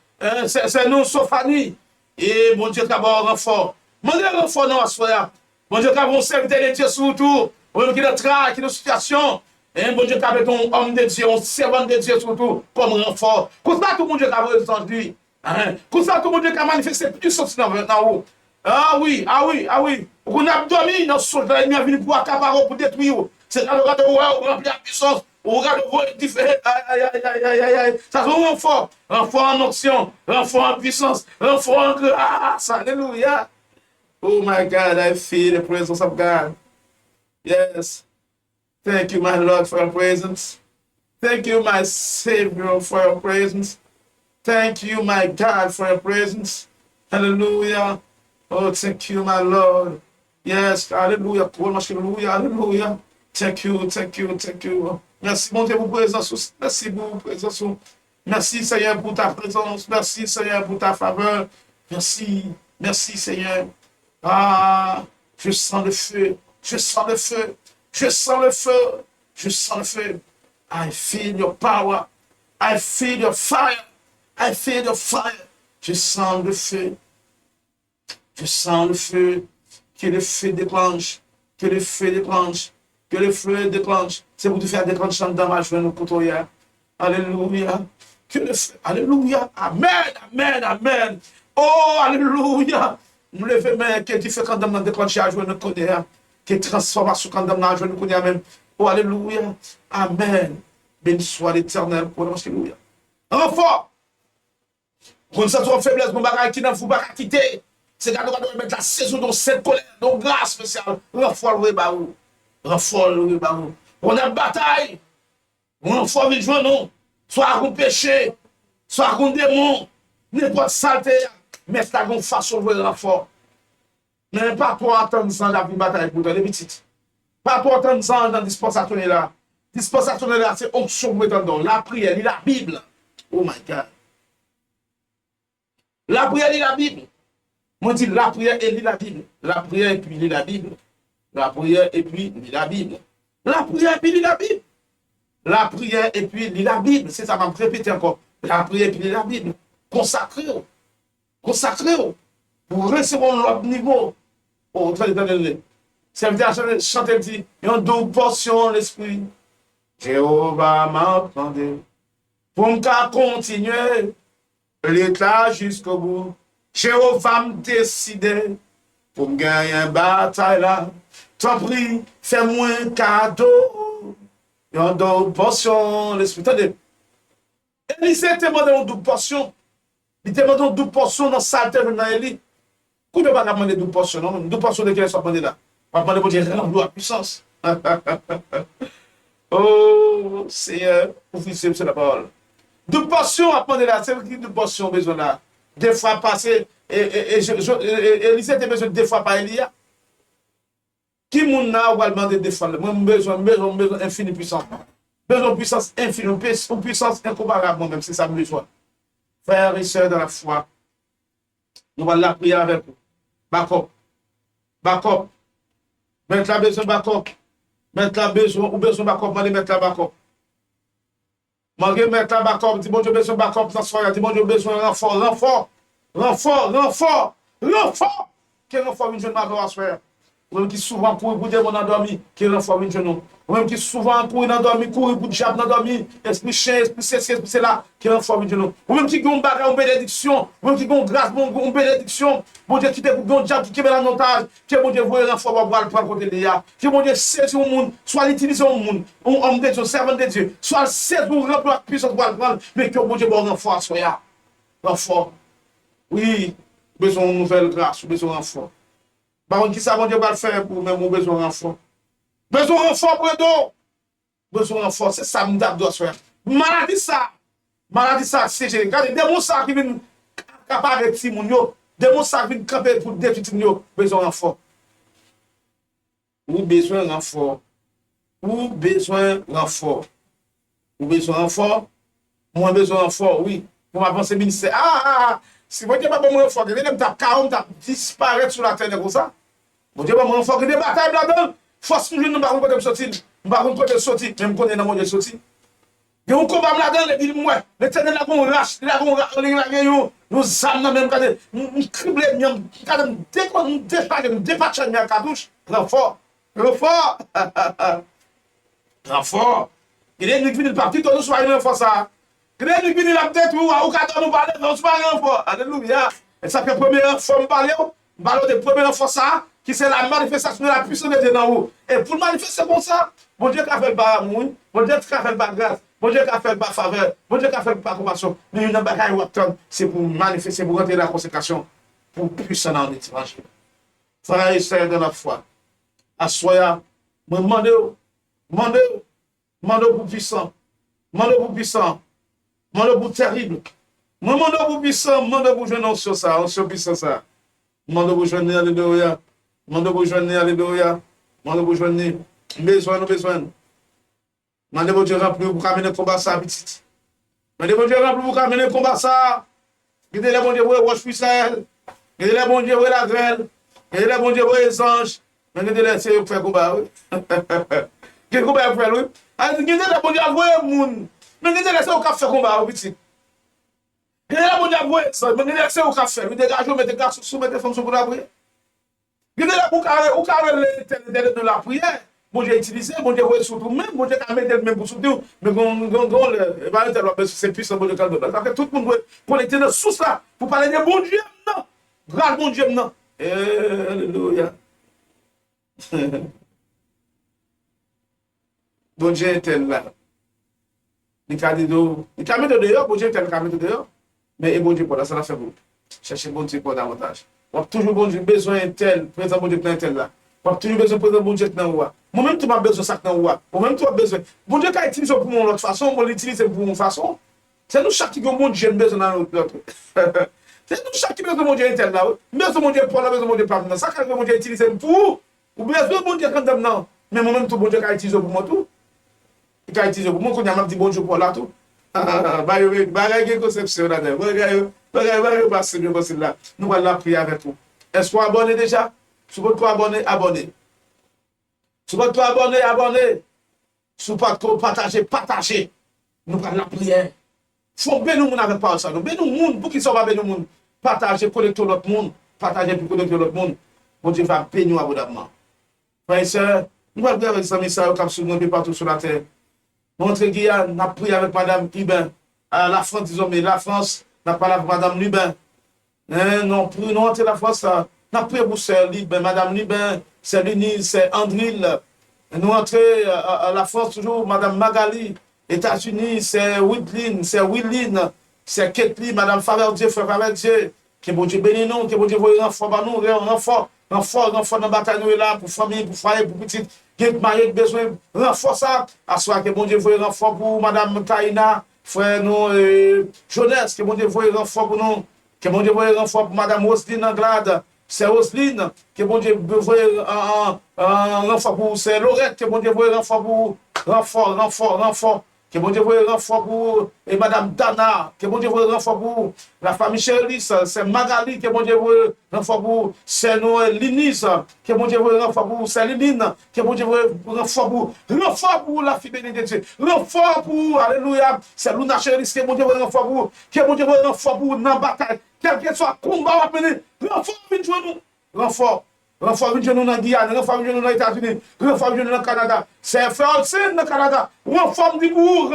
c'est nous, Sophanie. Et bon Dieu qui a besoin de renfort. Mon Dieu, renfort, non, à soi. Bon Dieu qui a besoin de serviteur de Dieu surtout. Bon Dieu qui a travail, qui a une situation. Et bon Dieu qui a besoin d'un homme de Dieu, un servant de Dieu surtout, comme renfort. Comme ça, tout le monde qui a besoin de lui. Comme ça, tout le monde qui a manifesté puissance dans haut. Ah oui. On a dormi dans ce soldat, il est venu pour accaparer, pour détruire. C'est là le regard de on remplit la puissance. On regarde le voie différent. Aïe. Ça c'est un renfort. Renfort en action, renfort en puissance, renfort en grâce. Alléluia. Oh my God, I feel the presence of God. Yes. Thank you, my Lord, for your presence. Thank you, my Savior, for your presence. Thank you, my God, for your presence. Hallelujah. Oh, thank you, my Lord. Yes, hallelujah. Hallelujah. Thank you. Merci, mon Dieu, pour votre présence. Merci pour votre présence. Merci, Seigneur, pour ta présence. Merci, Seigneur, pour ta faveur. Merci, Seigneur. Ah, je sens le feu. Je sens le feu. I feel your power. I feel your fire. Je sens le feu. Que le feu déclenche. C'est pour te faire déclencher dans ma joie, nous pour hier. Alléluia. Que le feu. Alléluia. Amen. Oh, alléluia. Nous levons main, que tu fais quand on déclenche la joie, nous connaissons. Que transformation quand on a joie, nous connaissons même. Oh, alléluia. Amen. Béni soit l'Éternel pour nous. Alléluia. Renfort. Quand ça soit faiblesse, mon bagage qui n'a pas quitter. C'est quand on doit mettre la saison dans cette colère, dans grâce spéciale. Renfort le baou. On a une bataille. Renfort vient joindre nous. Soit un péché, soit un démon, n'importe saleté. Mais c'est une façon de renfort. Mais pas trop attendre sans la bataille pour les petites. Pas trop attendre sans dans dispensation là. Dispensation là, c'est onction dans la prière, la Bible. Oh my God. La prière, la Bible. Moi, je dis la prière et la Bible. La prière et puis la Bible. La prière et puis la Bible. La prière et puis la Bible. La prière et puis la Bible. C'est ça, je vais me répéter encore. La prière et puis la Bible. Consacré. consacré pour recevoir l'autre niveau. Oh, très bien. Serviteur chanter dit, une double portion l'esprit. Jéhovah m'entendait. Pour me continuer l'état jusqu'au bout. Jéhovah me décidait pour me gagner une bataille là. T'en prie, fais-moi un cadeau. Une double portion l'esprit. Attendez. Élisée te demandé une double portion. Il te demandé une double portion dans sa terre dans Élie. Pourquoi tu ne vas pas demander une double portion? Non, une double portion de qui est demandé là? On va demander pour dire rends-nous à puissance. Oh, Seigneur, officier, c'est la parole. Double portion à demander là. C'est qui double portion besoin là? Deux fois passé. Élisée te besoin deux fois par Elia. Qui moun na va demander deux fois? Moi, besoin infini puissance. Besoin de puissance infinie, une puissance incomparable moi-même, c'est ça que besoin. Frères et sœurs dans la foi, nous allons la prier avec vous. Backup. Mettre la besoin backup. Mettre la besoin, ou besoin backup, allez mettre la backup. Malgré mettre la backup, dis bon Dieu besoin backup dans ce soir, dis bon Dieu besoin renfort. Quel renfort une jeune m'a à soir? Ou même qui souvent court pour dire mon endormi, qui renfort une jeune. Ou même qui souvent court dans dormi, court pour diable dans dormi, esprit chien, esprit c'est là, qui renfort une jeune. Ou même qui a une bagarre, une bénédiction, ou même qui a une grâce, une bénédiction. Bon Dieu qui te pour un diable qui met la notage, qui bon Dieu voit renfort pour prendre côté de là. Qui bon Dieu sait au monde, soit l'utiliser au monde, un homme de Dieu, servant de Dieu, soit sait pour remplir la puissance pour prendre, mais que bon Dieu bon renfort à soi. Renfort. Oui, besoin de nouvelle grâce, besoin de renfort. Par contre, qui ça, bon Dieu va le faire pour même besoin de renfort? Besoin de renfort, Bredo. Besoin de renfort, c'est ça, m'dap doit faire. Maladie ça, c'est génial. Regardez, des monstres qui viennent accaparer petit moun yo, des monstres qui viennent camper pour détruire petit moun yo, besoin de renfort. Ou besoin de renfort. Moi, besoin de renfort, oui. Pour avancer ministère. Si vous n'avez pas bon renfort, vous avez 40 disparaître sur la terre comme ça. Vous n'avez pas bon renfort, vous avez des batailles là-dedans. Force nous, nous ne pouvons pas sortir. Nous ne pouvons pas sortir. Même qu'on est dans le monde sortir. Il y a un combat là-dedans, il dit, ouais, l'éternel a qu'on rache, il a qu'on rache, nous âmes même, nous criblons, nous dépatchons, nous cartouche. Renfort. Il est une qui partie, nous soyons renfort ça. Il est une qui la tête, ou quand nous parlons, nous soyons renfort. Alléluia. Et ça fait première fois, nous parlons de première renfort ça, qui c'est la manifestation de la puissance de Dieu dans vous. Et pour manifester comme ça, bon Dieu qui a fait le bas amour, bon Dieu qui a fait le bas grâce, bon Dieu qui a fait le bas faveur, bon Dieu qui a fait le bas compassion. Mais une bagaille ou attendre, c'est pour manifester, pour rentrer dans la consécration, pour puissant dans l'évangile. Frères et sœurs de la foi, à soya, demandez pour puissant, demandez pour terrible, demandez pour puissant, demandez pour jeune sur ça, sur puissant ça. Demandez pour jeune, alléluia. Demandez pour jeune, alléluia. Demandez pour jeune, besoin. Demandez pour Dieu remplir pour amener le combat ça, petit. Demandez pour Dieu remplir pour amener le combat ça. Gardez le bon Dieu pour le roche puissant. Gardez le bon Dieu pour la grêle. Gardez le bon Dieu pour les anges. Gardez le Dieu pour faire combat, oui. Quel combat pour faire, oui. Gardez le bon Dieu pour le monde. Mais gardez le Dieu pour faire combat, oui, petit. Gardez le bon Dieu pour le sang. Mais gardez le Dieu pour faire. Vous dégagez, mettez garçons, soumettez femmes sur la prière. Gardez le bon Dieu pour la prière. Bon Dieu utilisé, bon Dieu ouais surtout même, bon Dieu a mis même pour soutenir, mais c'est puissant, bon Dieu calme. Parce que tout le monde doit connecter dans sous ça pour parler de bon Dieu, non. Grâce bon Dieu, non. Alléluia. Bon Dieu est là. Il a mis dehors, bon Dieu est mis dehors, mais bon Dieu pour là, ça l'a fait beaucoup. Cherchez bon Dieu pour davantage. On a toujours bon Dieu besoin tel, présent bon Dieu plein tel là. On a toujours besoin de bon Dieu dans le moi-même, tu m'as besoin de ça dans le moi-même, tu as besoin. Bon Dieu, quand il utilise pour mon autre façon, on l'utilise pour mon façon. C'est nous chaque qui a bon Dieu besoin dans l'autre. C'est nous chaque qui besoin de mon Dieu tel là. Besoin de mon Dieu pour la besoin de mon Dieu pas. Ça, quand mon Dieu utilise pour, ou besoin de mon Dieu quand même non. Mais moi-même, tout bon Dieu, quand il utilise pour moi tout. Il a utilisé pour moi, quand il a dit bon Dieu pour là tout. Bagay conception là-dedans. Bagay passe bien possible là. Nous allons la prier avec vous. Est-ce qu'on abonné déjà? Si vous êtes abonné. Si vous êtes abonné. Si vous êtes partagez. Nous allons la prière. Il faut bénir nous avec parole ça. Nous bénir nous pour qu'ils soient bénis nous. partager, connecter l'autre monde, partager pour connecter l'autre monde. Bon Dieu va bénir abondamment. Frères et sœurs, nous allons dire avec les amis, ça, comme sur nous, partout sur la terre. Notre Guyane, on a prié avec Madame Lubin. La France, disons, mais la France, n'a pas avec Madame Lubin. Non, pour nous entrer la France, on a prié pour Sœur Lubin, Madame Lubin, c'est Lunie, c'est Andril. Nous entrer à la France, toujours Madame Magali. États-Unis, c'est Whitlin, c'est Willine, c'est Ketli, Madame Faverdier, Frère Faverdier. Que bon Dieu bénisse nous, que bon Dieu voie renfort par nous, renfort dans la bataille, nous là, pour famille, pour foyer, pour petite, qui est marié, besoin, renfort ça. À soi, que bon Dieu voie renfort pour Madame Taïna, frère nous, jeunesse, que bon Dieu voie renfort pour nous, que bon Dieu voie renfort pour Madame Roselyne Anglade, c'est Roselyne, que bon Dieu voie renfort pour, c'est Laurette, que bon Dieu voie renfort pour, renfort. Que bon Dieu voie renfort pour et Madame Dana, que bon Dieu voie renfort pour la famille Chélis, c'est Magali, que bon Dieu voie renfort pour c'est nous Linis, que bon Dieu voie renfort pour c'est Liline, que bon Dieu voie renfort pour la fidélité de Dieu, renfort pour, alléluia, c'est Luna Chélis, que bon Dieu voie renfort pour, que bon Dieu voie renfort pour dans la bataille, quel que soit combat, renfort, nous, renfort. Renfort vient nous dans Guyane, renfort vient nous dans les États-Unis, renfort vient nous dans le Canada. C'est frère Olsen dans le Canada. Renfort du bourg,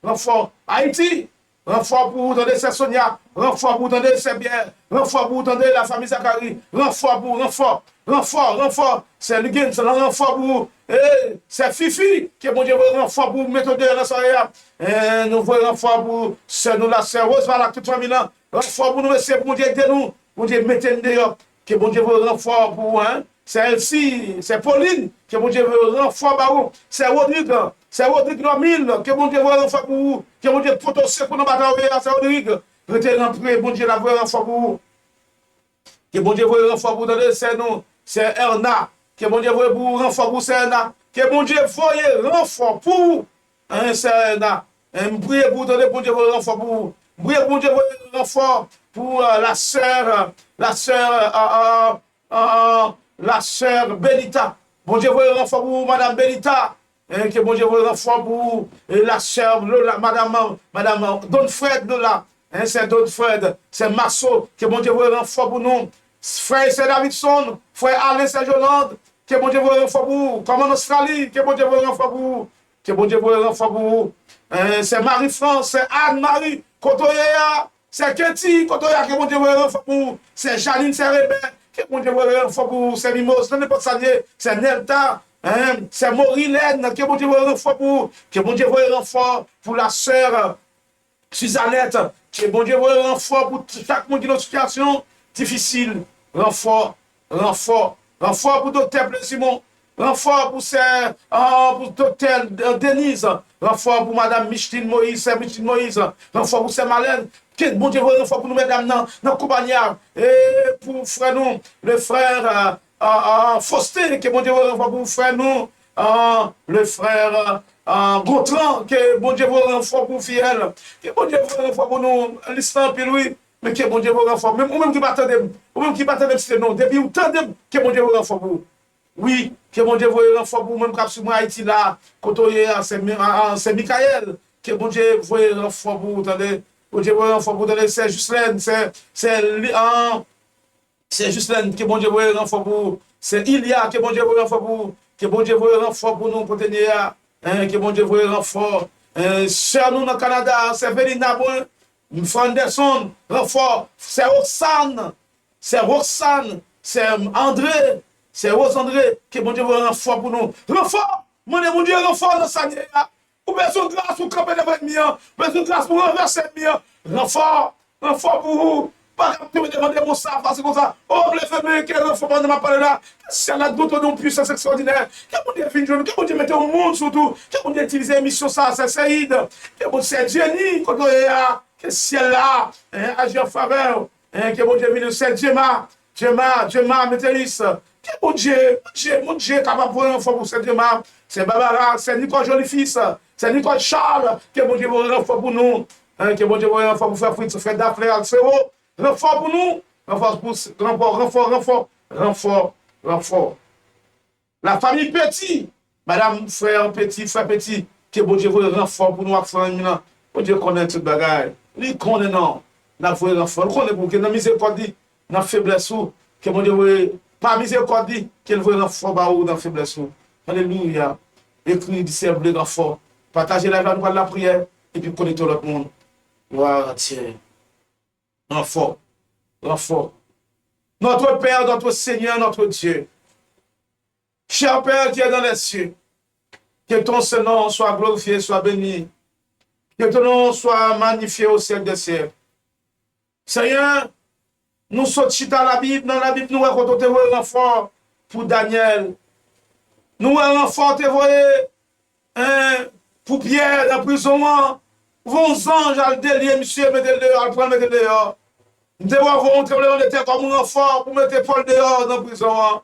renfort. Haïti, renfort pour entendre c'est Sonia, renfort pour entendre c'est Pierre, renfort pour entendre la famille Zachary, renfort. C'est Lugan, c'est renfort pour, c'est Fifi, qui bon Dieu veut renfort pour mettre de la soirée. Nous voulons renfort pour, c'est nous la sœur Rose, voilà, tout 3000 ans. Renfort pour nous, c'est pour Dieu aider nous, pour Dieu mettre dehors. Que bon Dieu veut renfort pour hein? C'est Elsie, c'est Pauline, que bon Dieu veut renfort pour vous. C'est Rodrigue Nomil, que bon Dieu veut renfort pour vous. Que bon Dieu potentiel pour nous battre, c'est Rodrigue. Restez rentré, bon Dieu la veut renfort pour vous. Que bon Dieu veut renfort pour nous, c'est nous, c'est Erna. Que bon Dieu veut pour renfort pour c'est Erna. Que bon Dieu veut renfort pour vous. Hein, c'est Erna. Priez pour donner, bon Dieu veut renfort pour vous. Priez bon Dieu veut renfort pour la sœur Benita. Bon Dieu veut renfort pour Madame Benita. Que bon Dieu veut renfort pour la sœur Lola, Madame Don Fred Lola. C'est Don Fred, c'est Masso. Que bon Dieu veut renfort pour nous. Frère c'est Davidson, frère Alain c'est Jolande. Que bon Dieu veut renfort pour vous. Comme en Australie, que bon Dieu veut renfort pour vous. Que bon Dieu veut renfort pour vous. C'est Marie-France, c'est Anne-Marie, Kotoya. C'est Ketty, Kotoya, que bon Dieu veut renfort pour vous. C'est Janine, c'est Rebecca, que bon Dieu veut renfort pour vous. C'est Mimos, c'est Nelta, c'est Maurilène, que bon Dieu veut renfort pour vous. Que bon Dieu veut renfort pour la sœur Suzannette. Que bon Dieu veut renfort pour chaque monde qui est dans une situation difficile. Renfort pour Docteur Simon. Renfort pour Docteur Denise. Renfort pour Madame Micheline Moïse. Renfort pour Marlène. Que bon Dieu veut renfort pour nous, mesdames, dans Koubaniar. Et pour frère nous, le frère Faustin, que bon Dieu veut renfort pour frère nous. Le frère Gautran, que bon Dieu veut renfort pour Fiel. Que bon Dieu veut renfort pour nous, l'Islam, puis lui. Mais que bon Dieu veut renfort. Même qui battez c'est non. Depuis où tant de que bon Dieu veut renfort pour vous. Oui, que bon Dieu veut renfort pour même cap sur moi Haïti là, côté c'est Michael, que bon Dieu veut renfort pour vous, attendez. Bon Dieu veut renfort pour vous, c'est Justine, c'est Justine, que bon Dieu veut renfort pour vous. C'est Ilia, que bon Dieu veut renfort pour vous. Que bon Dieu veut renfort pour nous, pour tenir, que bon Dieu veut renfort. Cher nous dans le Canada, c'est Vélina Fanderson, renfort. C'est Roxane, c'est André. C'est Rose André, que bon Dieu veut renfort pour nous. Renfort! Mon Dieu, renfort dans sa vie. Ou besoin de grâce pour camper devant le mien. Besoin de grâce pour renverser le mien. Renfort pour vous. Pas que tu me demandes mon ça, parce que comme ça. Oh, les femmes, quel renfort pendant ma parole là. C'est la d'autres non puissance extraordinaire. Que bon Dieu fait une journée. Que bon Dieu mette au monde surtout. Que bon Dieu utilise l'émission ça, c'est Saïd. Que bon Dieu c'est Jenny. Que le ciel là, agit en faveur. Que bon Dieu vienne, c'est Djema, Métélis. Que mon Dieu, capable de renfort pour cette démarche. C'est Barbara, c'est Nicole Joli-Fils, c'est Nicole Charles. Que mon Dieu veut renfort pour nous. Que mon Dieu veut renfort pour faire Fritz, Fred Daphné, Alcero. Renfort pour nous. Renfort. La famille Petit, Madame frère Petit. Que mon Dieu veut renfort pour nous. Mon Dieu connaît toute bagaille. Il connaît non. la voie renfort. Nous connaissons pour que dans miséricorde, dans faiblesse, que mon Dieu, pas miséricorde, qu'elle voie renfort dans faiblesse. Alléluia. Écrit, discerner le renfort. Partagez la joie de la prière et puis connectez l'autre monde. Gloire à Dieu. Renfort. Renfort. Notre Père, notre Seigneur, notre Dieu. Cher Père qui est dans les cieux, que ton nom soit glorifié, soit béni. Que ton nom soit magnifié au ciel des cieux. Seigneur, nous sommes dans la Bible, nous avons un renfort pour Daniel. Nous avons un renfort pour Pierre dans la prison. Vos anges à le délier, monsieur, mettez-le, à le prendre, mettez-le dehors. Nous devons avoir un tremblement de terre comme un renfort pour mettre Paul dehors dans la prison.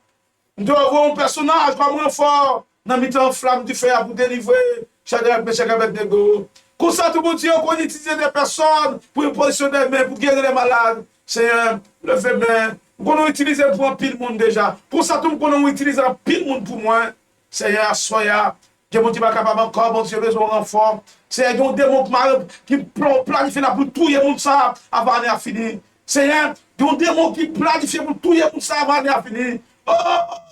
Nous devons avoir un personnage comme un renfort dans le temps flamme du feu pour délivrer Shadrach, Meshach et Abednego. Comme ça, tout le monde dit qu'on peut utiliser des personnes pour positionner les mains, pour guérir les malades. Seigneur, levez les mains. Nous pouvons utiliser pour un pile monde déjà. Pour ça, tout le monde peut utiliser un pile monde pour moi. Seigneur, soyez. Dieu mon Dieu pas capable encore, mon Dieu, besoin de renfort. Seigneur, il y a un démon qui planifie là pour tout le monde ça avant d'être fini. Seigneur, il y a un démon qui planifie pour tout le monde ça avant d'être fini. Oh,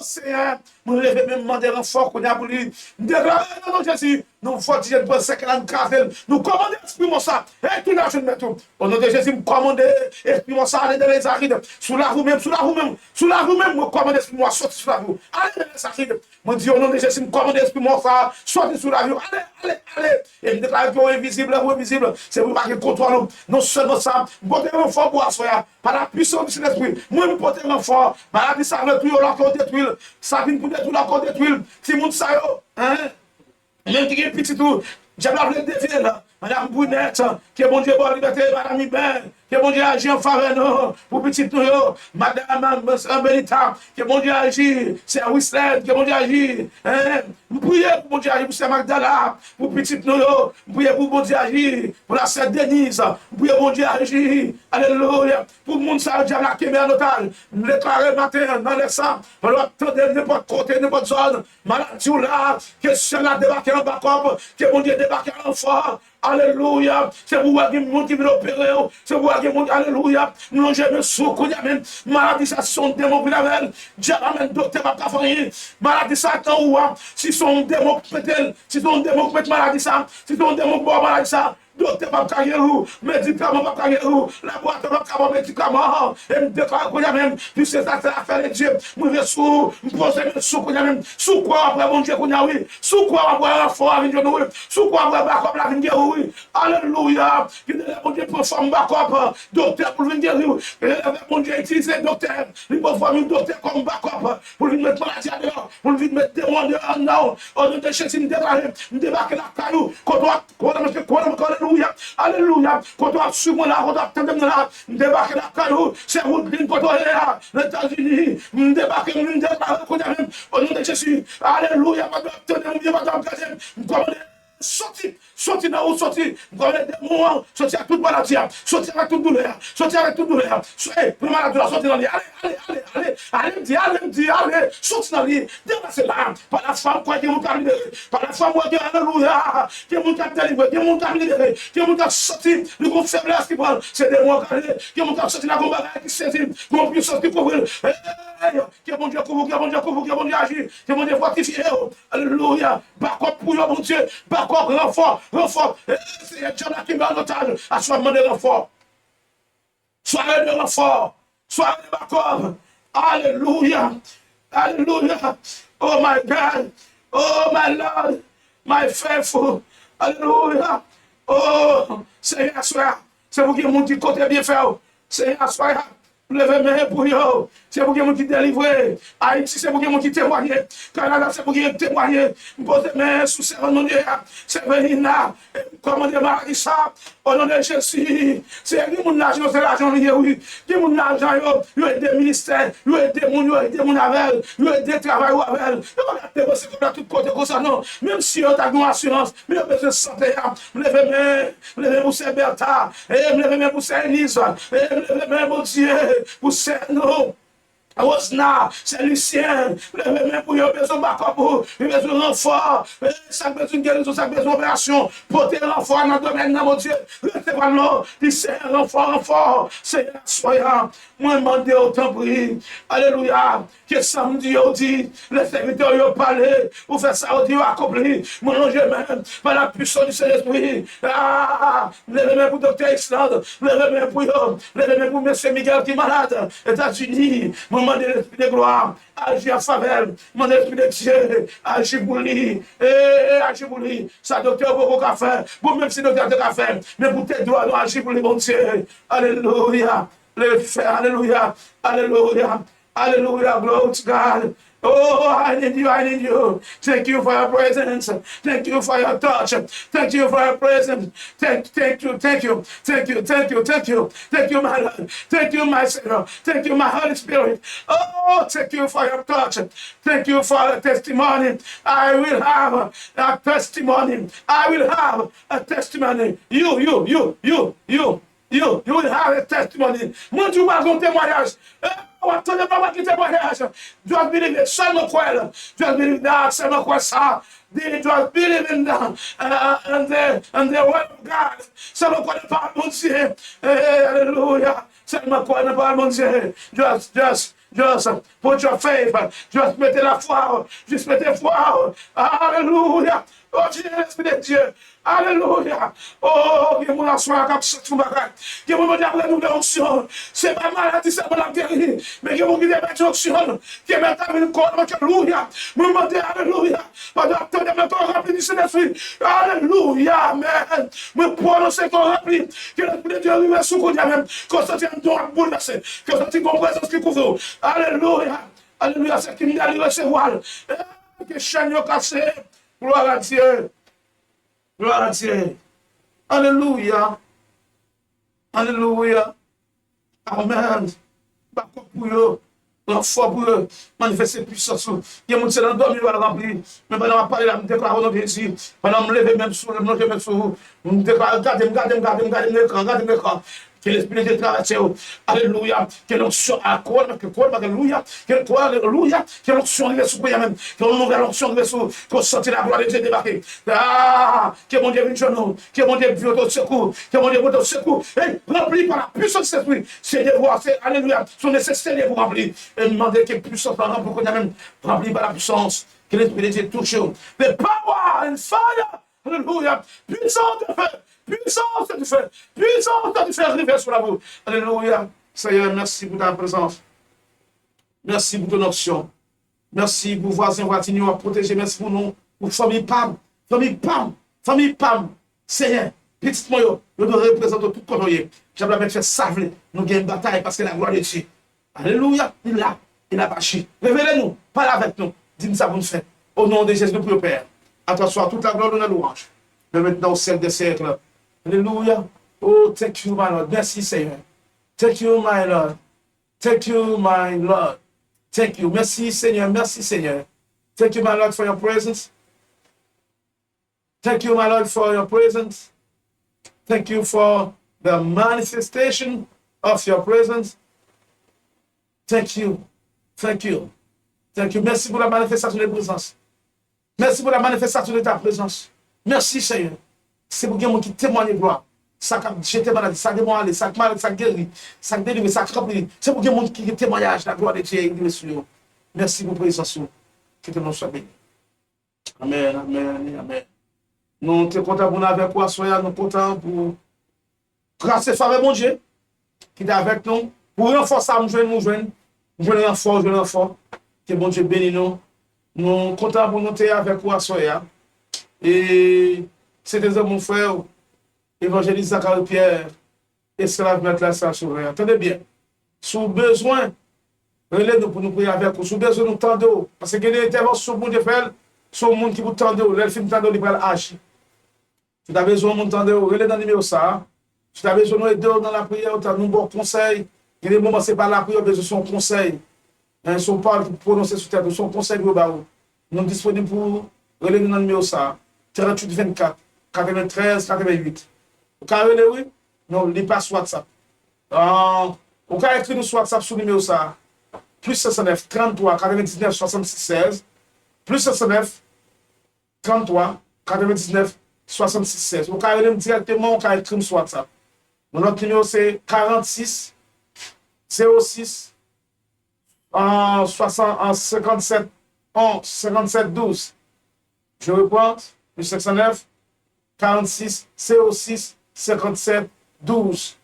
Seigneur, nous levons même demander renfort qu'on a pour lui. Déclarer dans Jésus, nous fortifions pour 54, nous commandons l'esprit mon ça. Et tout là, je mets tout. Au nom de Jésus, nous commandons l'esprit mon ça, allez dans les arides. Sous la roue même, sous la roue même, sous la roue même, nous commandons l'esprit mon sortir sous la roue. Allez dans les arides. Moi, dis au nom de Jésus, nous commandons l'esprit mon ça, sortir sous la roue. Allez, allez, allez. Et nous déclarons que invisible, invisible. C'est vous qui contrôlez nous. Non seulement ça, nous portons renfort pour assoyer. Par la puissance de l'esprit. Moi, nous portons renfort. Maladie, ça détruit, on détruit. Ça vient pour détruire, on détruit. Si vous savez, hein? Même qui est petit tout, j'ai la pleine de là. Madame Brunette, que bon Dieu bonne liberté, Madame Hubert, que bon Dieu agit en faveur nous, pour petit nous, Madame Benita, que bon Dieu agit, c'est Whistler, que bon Dieu agit, hein? Vous priez pour bon Dieu agir, pour Saint Magdala, pour petit nous, vous priez pour bon Dieu agir, pour la sœur Denise, vous priez pour bon Dieu agir, alléluia, pour le monde ça, le diable a quémé en otage, nous déclarer matin dans les sangs, on doit attendre n'importe côté, n'importe zone, maladie là, que cela débarque en bas, que bon Dieu débarque en fort. Alléluia. C'est vous qui monde qui veut opérer. C'est vous qui monde. Alléluia. Nous jamais sous qu'on y a même. Maladie ça sont démons pour la veille. Dieu amène docteur pas faire. Maladie ça quand ou si son démon peut-être si son démon peut maladie ça. Si son démon bon maladie ça. Docteur pas carrière ou médicament pas carrière ou laboratoire pas carrière médicament et me déclare qu'on y a même puis c'est ça à faire les dieux me veut sous me poser sous qu'on y a même sous quoi après bon Dieu qu'on y a oui sous quoi après la foi avec nous sous quoi après backup la venir oui alléluia que le bon Dieu pour forme backup docteur pour venir bon Dieu utiliser docteur il faut former un docteur comme backup pour lui mettre maladie dehors pour lui mettre démon dehors non on ne cherche me débarquer la caillou alléluia, alléluia. Quand on a suivi la route, on débarqué la caillou, c'est route ligne quand on est là, les États-Unis, on débarque, au nom de Jésus, alléluia, sorti dans où sorti, dans les démons, sorti à toute maladie, sorti avec toute douleur, sorti avec toute douleur. Pour malade, sorti dans l'île, allez, sorti dans l'île, dépassez là, par la femme, quoi, qui est mon cabinet, par la femme, qui est alléluia, qui est mon cabinet délivré, qui est mon cabinet délivré, qui est mon cabinet sorti, le groupe faiblesse qui prend, c'est des mots carrés, qui est mon cabinet sorti, la combat qui saisit, mon puissance qui couvre, qui est mon Dieu couvre, qui est mon Dieu couvre, qui est mon Dieu agir, qui est mon Dieu fortifié, alléluia, par quoi pour mon Dieu, par quoi renfort. C'est Dieu qui met en otage à soi demander renfort. Soirée de renfort. Soirée de backup. Alléluia. Alléluia. Oh my God. Oh my Lord. My faithful. Alléluia. Oh, Seigneur, soir. C'est vous qui avez mon petit côté bien fait. Seigneur, soir. Levez mes pour eux. C'est vous qui avez délivré. Haïti, c'est vous qui avez témoigné. Canada, c'est vous qui avez témoigné. Posez mes sous ces mon Dieu. C'est Vérina. Comment dire, Marissa. Au nom de Jésus. C'est qui mon argent, c'est l'argent, oui. Qui mon argent, il y a des ministères, il y a des gens, il y a des gens avec, il y a des travailleurs avec. C'est comme là, tout côté comme ça, non. Même si on a une assurance, mais on a besoin de santé. Levez pour ces Bertha. Et levez pour ces Elise. Et levez pour Dieu. Pour ces nous. Osna, c'est Lucien, même pour yon besoin de besoin de renfort, chaque besoin de guérison, chaque besoin d'opération, pour te renfort dans le domaine, mon Dieu, recevez-nous, c'est un renfort, c'est un soyant, moi, demandé autant pris, alléluia, que samedi, on dit, les serviteurs, ils ont parlé, pour faire ça, on dit, accompli, mon ange même, par la puissance du Saint-Esprit, levez-moi pour Dr. Island, levez-moi pour eux, levez-moi pour M. Miguel qui est malade, États-Unis, demandez l'esprit de gloire, agis en faveur, demandez l'esprit de Dieu, agis pour lui, agis pour lui, ça docteur beaucoup qu'à faire, vous même si docteur de qu'à faire, mais pour tes doigts, agis pour lui, mon Dieu, alléluia, le faire, alléluia, alléluia, alléluia, glory to God. Oh, I need you, I need you. Thank you for your presence. Thank you for your touch. Thank you for your presence. Thank you, thank you, thank you, thank you, thank you. Thank you, my Lord. Thank you, my Savior. Thank you, my Holy Spirit. Oh, thank you for your touch. Thank you for the testimony. I will have a testimony. I will have a testimony. You will have a testimony. Mon Dieu, va un témoignage. Attendez pas qui témoignage. Just believe it. Seulement quoi là. Just believe that. Seulement quoi ça. Just believe in that. And the word of God. Seulement quoi ne parle mon Dieu. Alléluia. Seulement quoi ne parle mon Dieu. Just put your faith. Just mettez la foi. Juste mettez la foi. Alléluia. Oh Dieu, l'Esprit de Dieu. Alléluia. Oh, que mon action a capté tout bagage. Que mon Dieu a nous l'onction. C'est pas maladie, c'est pas la guérir. Mais que mon Dieu a mis l'onction. Que maintenant une corps, alléluia. Mon Dieu, alléluia. Pendant que tu es encore rempli du Saint-Esprit. Alléluia. Amen. Me prononcer qu'on rempli. Que l'Esprit de Dieu arrive sous qu'on même. Qu'on sortit un don à bouleverser. Que sortit une présence qui couvre. Alléluia. Alléluia. C'est qui m'a dit recevoir. Que chaîne cassé. Gloire à Dieu. Gloire à Dieu. Alléluia. Alléluia. Amen. Bakou pour eux. L'enfant pour eux. Manifester puissance. Il y a mon Dieu dans le dormi, il va remplir. Mais pendant que je parle, je me déclare au nom de Jésus. Pendant que je me lève même sur le nom de Jésus. Je me déclare, regardez l'écran. Que l'Esprit de Dieu traverse. Alléluia. Que l'onction à quoi, alléluia. Que l'onction arrive sur moi même. Que l'onction arrive sur, que sentir la gloire de Dieu débarquer. Que mon Dieu vienne sur nous. Que mon Dieu vienne au secours. Que mon Dieu vienne au secours. Et rempli par la puissance de l'Esprit. C'est devoir, c'est alléluia. Son nécessaire de vous remplir. Et demander que puissance par exemple, qu'on a même rempli par la puissance. Que l'Esprit de Dieu touche. The power and fire. Alléluia. Puissance de feu. Puissance de feu. Puissance de feu arriver sur la boue. Alléluia. Seigneur, merci pour ta présence. Merci pour ton option. Merci pour voisins, voisins, à protéger. Merci pour nous. Pour famille Pam. Famille Pam. Famille Pam. Seigneur, petit moyo. Nous devons représenter tout le monde. J'aimerais bien faire savler. Nous gagnons une bataille parce que la gloire de Dieu. Alléluia. Il a. Il a bâchi. Révélez-nous. Parle avec nous. Dis-nous ça pour nous faire. Au nom de Jésus, nous prions, Père. À toi soit toute la gloire de la louange. Mais maintenant au siècle des siècles. Alléluia. Oh, thank you, my Lord. Merci, Seigneur. Thank you, my Lord. Thank you, my Lord. Thank you. Merci, Seigneur. Merci, Seigneur. Thank you, my Lord, for your presence. Thank you, my Lord, for your presence. Thank you for the manifestation of your presence. Thank you. Thank you. Thank you. Merci pour la manifestation de présence. Merci pour la manifestation de ta présence. Merci, Seigneur. C'est pour quelqu'un qui témoigne de gloire. Ça qui jeté maladie, ça démoile, ça malade, ça guérit, ça délivre, ça remplit. C'est pour quelqu'un qui témoignage de la gloire de Dieu sur eux. Merci pour la présence. Que ton nom soit béni. Amen, amen, amen. Nous sommes contents pour nous avec toi, soyons nous contents pour grâce et faveur, mon Dieu, qui est avec nous. Pour renforcer, nous joindre renfort. Que bon Dieu bénisse nous. Nous sommes contents pour nous être avec toi, soyons. Et c'est des hommes, mon frère, évangéliste Zacharie Pierre, esclave maître la salle. Attendez bien. Sous besoin, relève-nous pour nous prier avec vous. Sous besoin, nous tendons. Parce qu'il y a des interventions pour nous faire, sur le monde qui vous tendons. Le film tendons, il va agir. Si tu as besoin de nous tendons, relève dans le numéro ça. Si tu as besoin de nous aider dans la prière, tu as nous bon conseil. Il y a des moments, ce n'est pas la prière, mais son conseil. Son parole pour prononcer sur terre, son conseil global. Nous sommes disponibles pour relève dans le numéro ça. 38 24 93 88. Vous pouvez oui? Non, il passe WhatsApp. Vous pouvez écrire sur WhatsApp sur le numéro ça. plus 509, 33, 99, 66, 16, plus 509, 33, 99, 66, 16. Vous pouvez me directement, vous pouvez écrire sur WhatsApp. Notre numéro, c'est 46, 06, 57, 11, 57, 12. Je reprends, plus 509, 46, 06, 57, 12.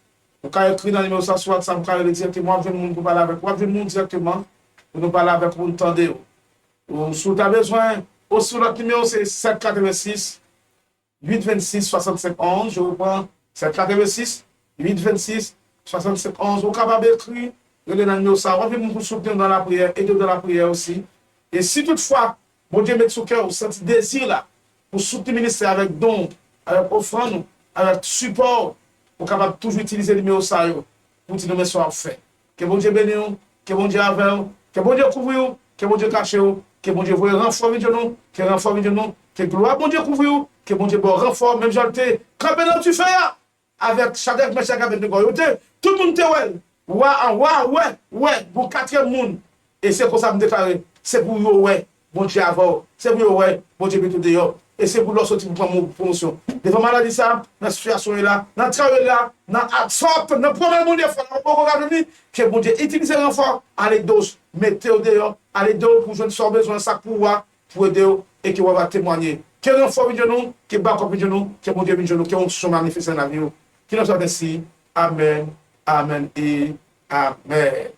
Vous pouvez écrire dans le numéro sur WhatsApp, vous pouvez directement, vous pouvez parler avec vous, vous pouvez directement, pour nous parler avec vous, entendez. Si vous avez besoin, aussi notre numéro, c'est 786, 826, 65, 11. Je reprends, 786, 826, 65, 11. Vous êtes capable d'écrire, vous avez dans le numéro ça, vous pouvez vous soutenir dans la prière, aider dans la prière aussi. Et si toutefois, bon Dieu met sur cœur, vous sentez désir là, pour soutenir le ministère avec don, avec offrande, avec support, vous êtes capable de toujours utiliser le numéro ça, pour que nous soyons faits. Que bon Dieu bénisse, que bon Dieu avec, que bon Dieu couvre, que bon Dieu cache, que bon Dieu voie renfort de nous, que renfort de nous, que gloire bon Dieu couvre, que bon Dieu bon renfort, même j'en t'ai, quand tu fais, avec chaque avec de tout le monde te ouais, pour 4e monde. Et c'est comme ça me déclarer, c'est pour vous, ouais, bon Dieu avant, c'est pour vous, ouais, bon Dieu tout dehors. Et c'est pour leur sortir pour prendre mon promotion. Devant maladie ça, dans la situation là, dans le travail là, dans l'absorbe, dans le problème mon Dieu, que bon Dieu utilise le renfort, allez dos, mettez au dehors, allez dehors pour jouer sans besoin, ça pour aider et qui va témoigner. Que le renfort vient de nous, que le bas vient de nous, que bon Dieu vient de nous, que on se manifeste dans la vie. Qui nous soit ainsi. Amen, amen et amen.